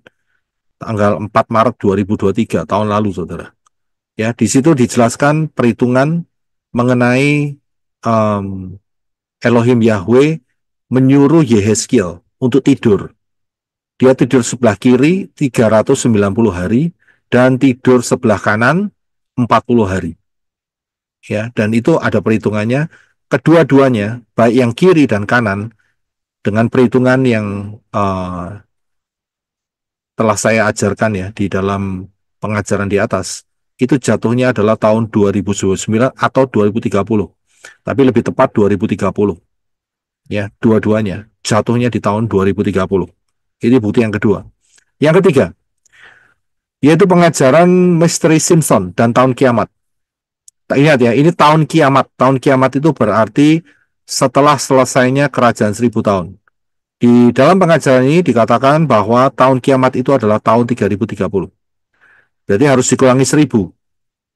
tanggal 4 Maret 2023, tahun lalu, saudara. Ya, di situ dijelaskan perhitungan mengenai Elohim Yahweh menyuruh Yehezkiel untuk tidur. Dia tidur sebelah kiri 390 hari dan tidur sebelah kanan 40 hari. Ya, dan itu ada perhitungannya, kedua-duanya, baik yang kiri dan kanan, dengan perhitungan yang telah saya ajarkan ya di dalam pengajaran di atas, itu jatuhnya adalah tahun 2029 atau 2030. Tapi lebih tepat 2030. Ya, dua-duanya jatuhnya di tahun 2030. Ini bukti yang kedua. Yang ketiga, yaitu pengajaran misteri Simpson dan tahun kiamat. Ingat ya, ini tahun kiamat. Tahun kiamat itu berarti setelah selesainya kerajaan 1000 tahun. Di dalam pengajaran ini dikatakan bahwa tahun kiamat itu adalah tahun 3030. Berarti harus dikurangi 1000,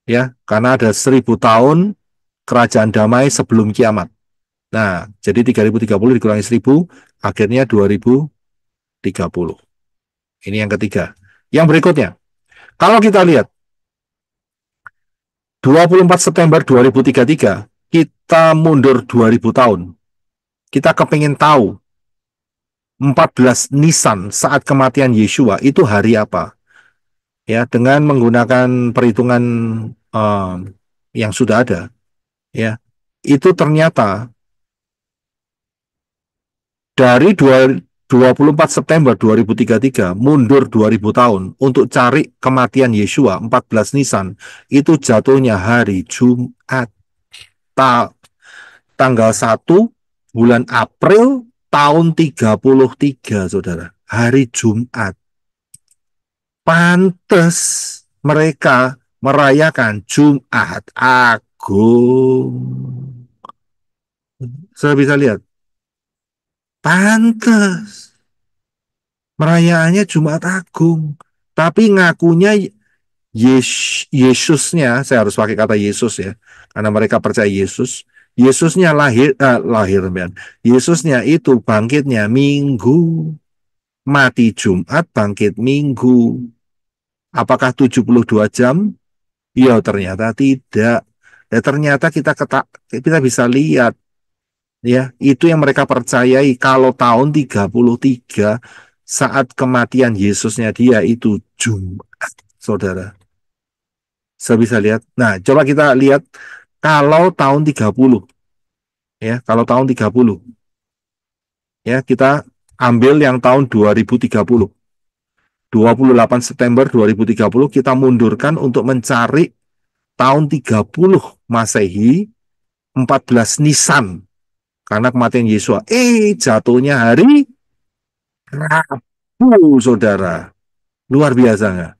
ya, karena ada 1000 tahun kerajaan damai sebelum kiamat. Nah, jadi 3030 dikurangi 1000, akhirnya 2030. Ini yang ketiga. Yang berikutnya, kalau kita lihat 24 September 2033, kita mundur 2000 tahun. Kita kepingin tahu 14 Nisan saat kematian Yeshua itu hari apa? Ya, dengan menggunakan perhitungan yang sudah ada, ya. Itu ternyata dari 24 September 2033 mundur 2000 tahun untuk cari kematian Yeshua 14 Nisan, itu jatuhnya hari Jumat, tanggal 1 bulan April tahun 33, saudara. Hari Jumat. Pantes mereka merayakan Jumat Agung. Saya bisa lihat. Pantes. Merayaannya Jumat Agung. Tapi ngakunya Yesusnya, saya harus pakai kata Yesus ya, karena mereka percaya Yesus. Yesusnya lahir, Yesusnya itu bangkitnya Minggu, mati Jumat, bangkit Minggu. Apakah 72 jam? Ya, ternyata tidak. Ya, ternyata kita bisa lihat, ya, itu yang mereka percayai kalau tahun 33 saat kematian Yesusnya dia itu Jumat, saudara. Saya bisa lihat. Nah, coba kita lihat kalau tahun 30. Ya, kalau tahun 30. Ya, kita ambil yang tahun 2030. 28 September 2030 kita mundurkan untuk mencari tahun 30 Masehi, 14 Nisan. Karena kematian Yesus. Jatuhnya hari Rabu, saudara. Luar biasa nggak?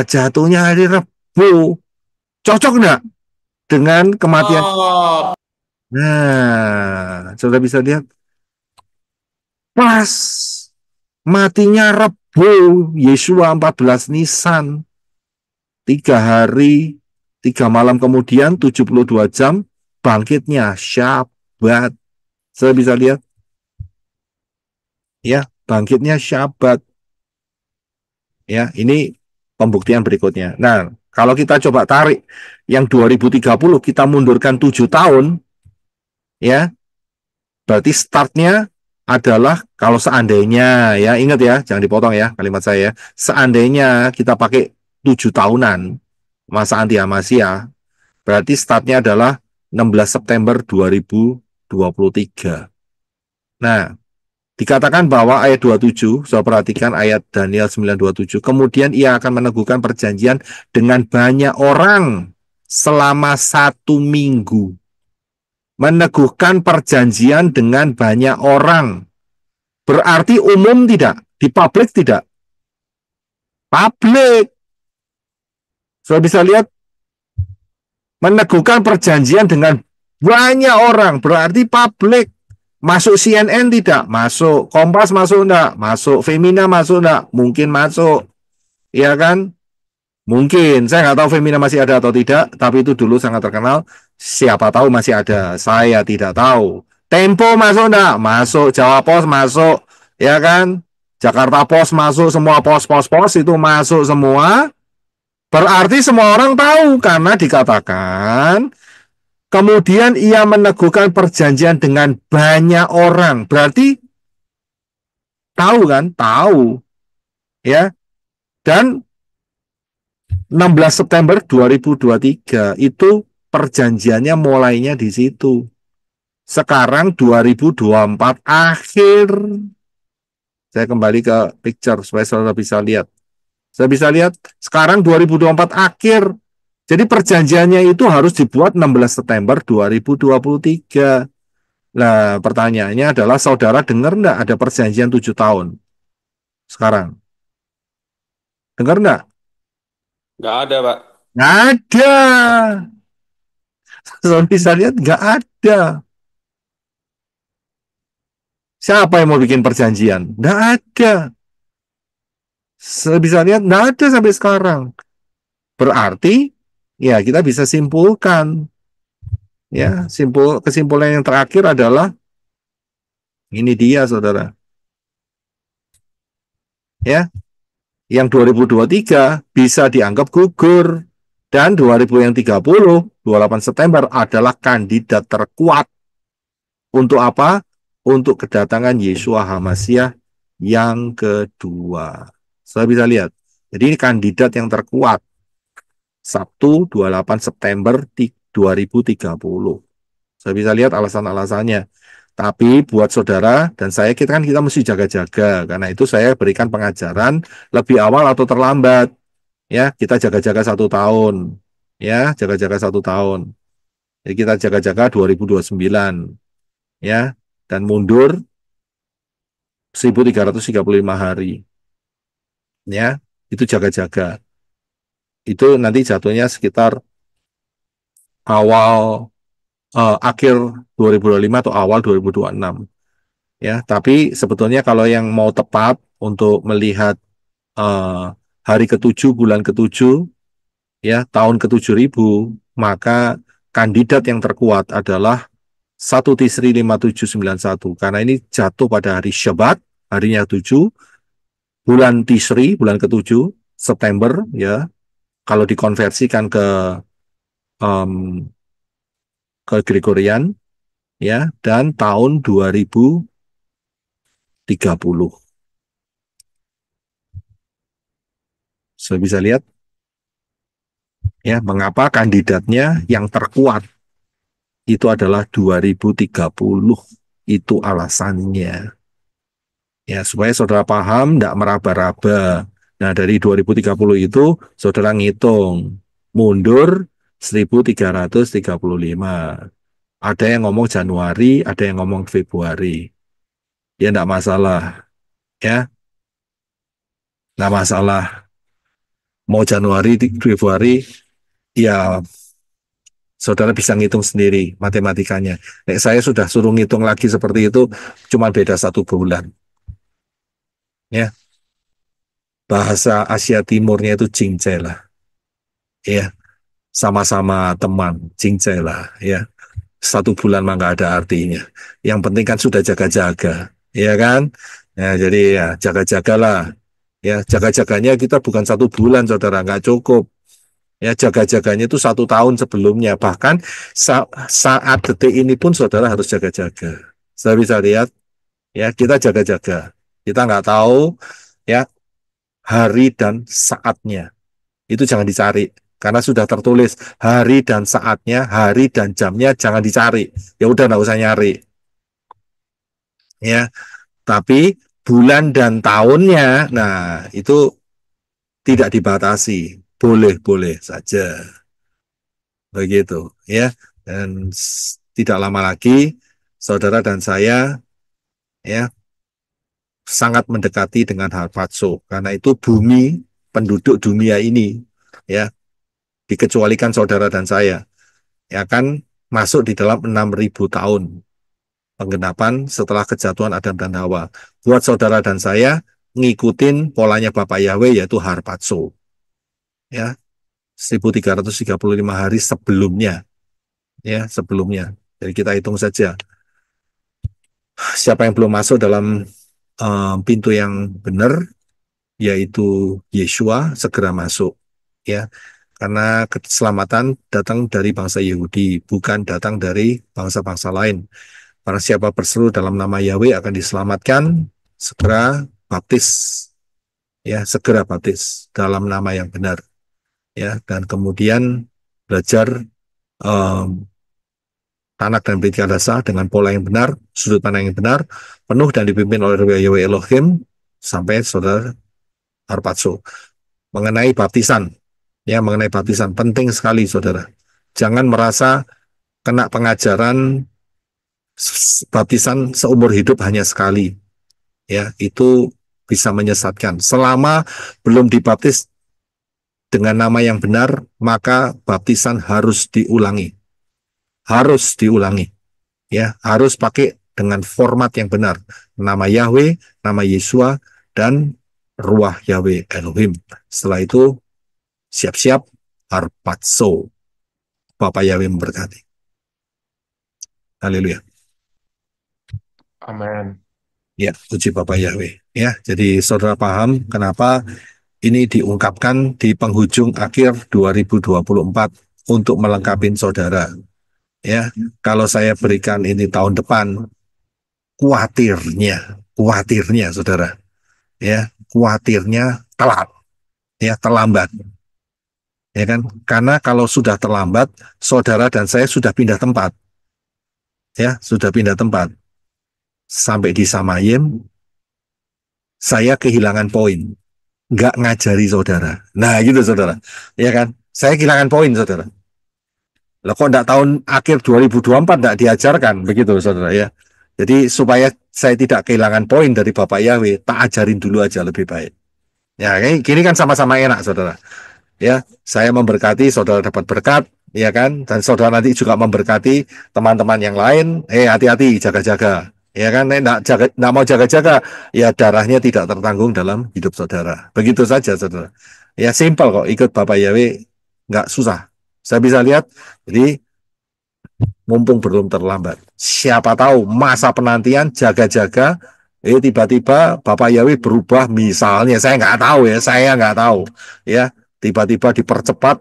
Jatuhnya hari Rabu. Cocok nggak dengan kematian? Oh, Nah, saudara bisa lihat. Pas matinya Rabu, Yesua 14 Nisan. 3 hari, 3 malam kemudian, 72 jam, bangkitnya Syabat. Saya bisa lihat. Ya, bangkitnya Syabat. Ya, ini pembuktian berikutnya. Nah, kalau kita coba tarik yang 2030, kita mundurkan 7 tahun, ya, berarti startnya adalah kalau seandainya, ya, ingat ya, jangan dipotong ya kalimat saya. Seandainya kita pakai 7 tahunan masa anti Hamasiyah, berarti startnya adalah 16 September 2023. Nah, dikatakan bahwa ayat 27, saya perhatikan ayat Daniel 9:27, kemudian ia akan meneguhkan perjanjian dengan banyak orang selama 1 minggu. Meneguhkan perjanjian dengan banyak orang. Berarti umum tidak? Di publik tidak? Publik. Saya bisa lihat meneguhkan perjanjian dengan banyak orang. Berarti publik. Masuk CNN tidak? Masuk. Kompas masuk enggak? Masuk. Femina masuk enggak? Mungkin masuk. Iya kan? Mungkin. Saya nggak tahu Femina masih ada atau tidak, tapi itu dulu sangat terkenal. Siapa tahu masih ada. Saya tidak tahu. Tempo masuk enggak? Masuk. Jawa Pos masuk. Ya kan? Jakarta Pos masuk. Semua pos-pos-pos itu masuk semua. Berarti semua orang tahu karena dikatakan kemudian ia meneguhkan perjanjian dengan banyak orang. Berarti tahu kan? Tahu. Ya. Dan 16 September 2023 itu perjanjiannya mulainya di situ. Sekarang 2024 akhir. Saya kembali ke picture supaya saudara bisa lihat. Saya bisa lihat sekarang 2024 akhir. Jadi perjanjiannya itu harus dibuat 16 September 2023. Nah, pertanyaannya adalah saudara dengar enggak ada perjanjian 7 tahun sekarang? Dengar enggak? Nggak ada, Pak. Nggak ada. Saudara bisa lihat nggak ada. Siapa yang mau bikin perjanjian? Nggak ada. Saya bisa lihat nggak ada sampai sekarang. Berarti ya kita bisa simpulkan, ya, kesimpulan yang terakhir adalah ini dia, saudara. Ya, yang 2023 bisa dianggap gugur, dan 2030 28 September adalah kandidat terkuat untuk apa? Untuk kedatangan Yeshua HaMasyiah yang kedua. Saya bisa lihat. Jadi ini kandidat yang terkuat. Sabtu 28 September 2030. Saya bisa lihat alasan-alasannya. Tapi buat saudara dan saya, kita mesti jaga-jaga. Karena itu saya berikan pengajaran lebih awal atau terlambat. Ya, kita jaga-jaga 1 tahun. Ya, jaga-jaga 1 tahun. Jadi kita jaga-jaga 2029. Ya, dan mundur 1335 hari. Ya, itu jaga-jaga. Itu nanti jatuhnya sekitar awal akhir 2025 atau awal 2026. Ya, tapi sebetulnya kalau yang mau tepat untuk melihat hari ke-7 bulan ke-7 ya tahun ke-7000, maka kandidat yang terkuat adalah 1 Tisri 5791 karena ini jatuh pada hari Syabat, harinya 7, bulan Tisri, bulan ke-7 September ya. Kalau dikonversikan um, ke Gregorian ya, dan tahun 2030. Saya bisa lihat ya mengapa kandidatnya yang terkuat itu adalah 2030. Itu alasannya. Ya, supaya saudara paham, tidak meraba-raba. Nah, dari 2030 itu saudara ngitung mundur 1335. Ada yang ngomong Januari, ada yang ngomong Februari. Ya, tidak masalah. Ya, tidak masalah. Mau Januari, Februari, ya saudara bisa ngitung sendiri matematikanya. Saya sudah suruh ngitung lagi seperti itu, cuma beda 1 bulan. Ya, bahasa Asia Timurnya itu cincai lah. Ya, sama-sama teman, cincai lah. Ya, 1 bulan mah nggak ada artinya. Yang penting kan sudah jaga-jaga, ya kan? Ya, jadi ya jaga-jagalah. Ya, jaga-jaganya kita bukan 1 bulan, saudara, nggak cukup. Ya, jaga-jaganya itu 1 tahun sebelumnya. Bahkan saat detik ini pun saudara harus jaga-jaga. Saya bisa lihat, ya kita jaga-jaga. Kita nggak tahu, ya hari dan saatnya. Itu jangan dicari. Karena sudah tertulis hari dan saatnya, hari dan jamnya jangan dicari. Ya udah nggak usah nyari. Ya, tapi bulan dan tahunnya, nah itu tidak dibatasi. Boleh-boleh saja. Begitu, ya. Dan tidak lama lagi, saudara dan saya, ya, sangat mendekati dengan Harpazo. Karena itu bumi, penduduk dunia ini, ya, dikecualikan saudara dan saya, ya kan masuk di dalam 6.000 tahun penggenapan setelah kejatuhan Adam dan Hawa. Buat saudara dan saya ngikutin polanya Bapak Yahweh yaitu Harpazo. Ya, 1335 hari sebelumnya. Ya, sebelumnya. Jadi kita hitung saja. Siapa yang belum masuk dalam pintu yang benar yaitu Yeshua, segera masuk. Ya, karena keselamatan datang dari bangsa Yahudi, bukan datang dari bangsa-bangsa lain. Para siapa berseru dalam nama Yahweh akan diselamatkan, segera baptis. Ya, segera baptis dalam nama yang benar. Ya, dan kemudian belajar tanak dan brit kadasa dengan pola yang benar, sudut pandang yang benar, penuh dan dipimpin oleh Yahweh Elohim sampai saudara Harpazo. Mengenai baptisan, ya mengenai baptisan penting sekali saudara. Jangan merasa kena pengajaran baptisan seumur hidup hanya sekali. Ya, itu bisa menyesatkan. Selama belum dibaptis dengan nama yang benar, maka baptisan harus diulangi. Harus diulangi. Ya, harus pakai dengan format yang benar. Nama Yahweh, nama Yesua, dan Ruah Yahweh Elohim. Setelah itu, siap-siap harpazo. Bapak Yahweh memberkati. Haleluya. Amin. Ya, puji Bapak Yahweh. Ya, jadi saudara paham kenapa ini diungkapkan di penghujung akhir 2024 untuk melengkapi saudara. Ya, kalau saya berikan ini tahun depan, khawatirnya saudara. Ya, khawatirnya telat, ya terlambat. Ya kan? Karena kalau sudah terlambat, saudara dan saya sudah pindah tempat. Ya, sudah pindah tempat. Sampai di Samayim, saya kehilangan poin. Nggak ngajari saudara. Nah, gitu saudara. Ya kan? Saya kehilangan poin saudara. Lah kok enggak tahun akhir 2024 enggak diajarkan begitu saudara ya. Jadi supaya saya tidak kehilangan poin dari Bapak Yahweh, tak ajarin dulu aja lebih baik. Ya, gini kan sama-sama enak saudara. Ya, saya memberkati saudara dapat berkat, ya kan? Dan saudara nanti juga memberkati teman-teman yang lain. Hati-hati, jaga-jaga. Ya kan, enggak mau jaga-jaga, ya darahnya tidak tertanggung dalam hidup saudara. Begitu saja saudara. Ya simpel kok, ikut Bapak Yahweh enggak susah. Saya bisa lihat, jadi mumpung belum terlambat. Siapa tahu masa penantian jaga-jaga, tiba-tiba Bapak Yahweh berubah misalnya, saya nggak tahu ya, ya tiba-tiba dipercepat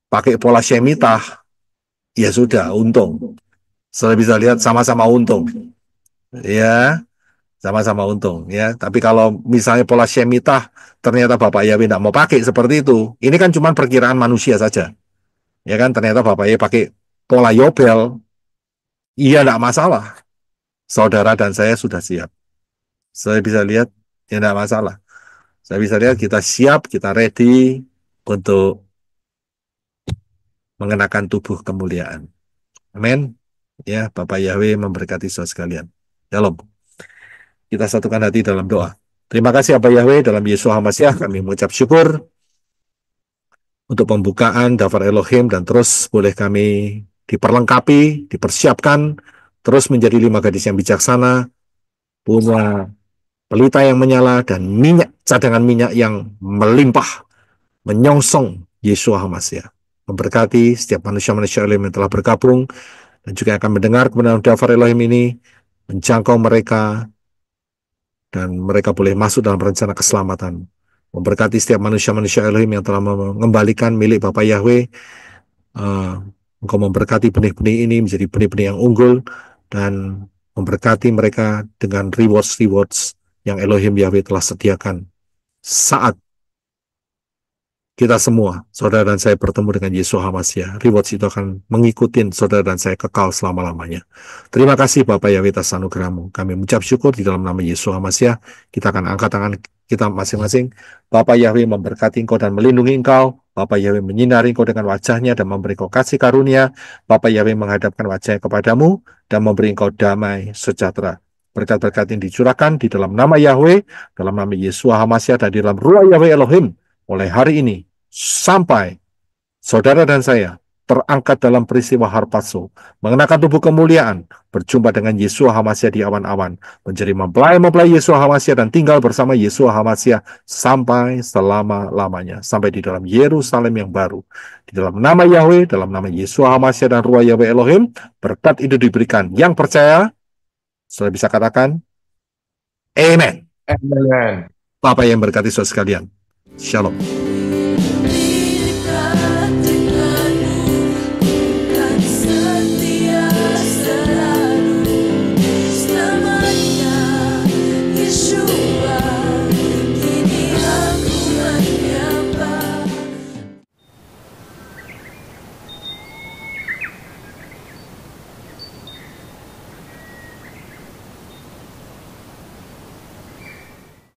pakai pola Shemitah, ya sudah untung. Saya bisa lihat sama-sama untung, ya sama-sama untung ya. Tapi kalau misalnya pola Shemitah ternyata Bapak Yahweh nggak mau pakai seperti itu, ini kan cuma perkiraan manusia saja. Ya kan, ternyata Bapak Yahweh pakai pola Yobel, iya enggak masalah. Saudara dan saya sudah siap. Saya bisa lihat, ya enggak masalah. Saya bisa lihat kita siap, kita ready untuk mengenakan tubuh kemuliaan. Amin. Ya, Bapak Yahweh memberkati saudara sekalian. Shalom. Kita satukan hati dalam doa. Terima kasih Bapak Yahweh, dalam Yesus HaMashiach kami mengucap syukur untuk pembukaan Daftar Elohim, dan terus boleh kami diperlengkapi, dipersiapkan, terus menjadi 5 gadis yang bijaksana, punya pelita yang menyala, dan cadangan minyak yang melimpah, menyongsong Yesua HaMashiach. Memberkati setiap manusia-manusia Elohim yang telah bergabung, dan juga akan mendengar kebenaran Daftar Elohim ini, menjangkau mereka, dan mereka boleh masuk dalam rencana keselamatan. Memberkati setiap manusia-manusia Elohim yang telah mengembalikan milik Bapak Yahweh. Engkau memberkati benih-benih ini menjadi benih-benih yang unggul, dan memberkati mereka dengan rewards yang Elohim Yahweh telah sediakan saat kita semua, saudara dan saya, bertemu dengan Yesus HaMashiach. Rewards itu akan mengikuti saudara dan saya kekal selama-lamanya. Terima kasih Bapak Yahweh atas anugerah-Mu. Kami mengucap syukur di dalam nama Yesus HaMashiach. Kita akan angkat tangan kita masing-masing. Bapak Yahweh memberkati engkau dan melindungi engkau. Bapak Yahweh menyinari engkau dengan wajahnya dan memberi engkau kasih karunia. Bapak Yahweh menghadapkan wajahnya kepadamu dan memberi engkau damai sejahtera. Berkat-berkat yang dicurahkan di dalam nama Yahweh, dalam nama Yesus HaMashiach, dan di dalam Ruah Yahweh Elohim, mulai hari ini sampai saudara dan saya terangkat dalam peristiwa harpazo, mengenakan tubuh kemuliaan, berjumpa dengan Yesua HaMashiach di awan-awan, menjadi mempelai Yesua HaMashiach dan tinggal bersama Yesua HaMashiach sampai selama-lamanya, sampai di dalam Yerusalem yang baru. Di dalam nama Yahweh, dalam nama Yesua HaMashiach dan Ruah Yahweh Elohim, berkat itu diberikan. Yang percaya, sudah bisa katakan, Amen. Amen. Bapak yang berkati saudara sekalian. Shalom.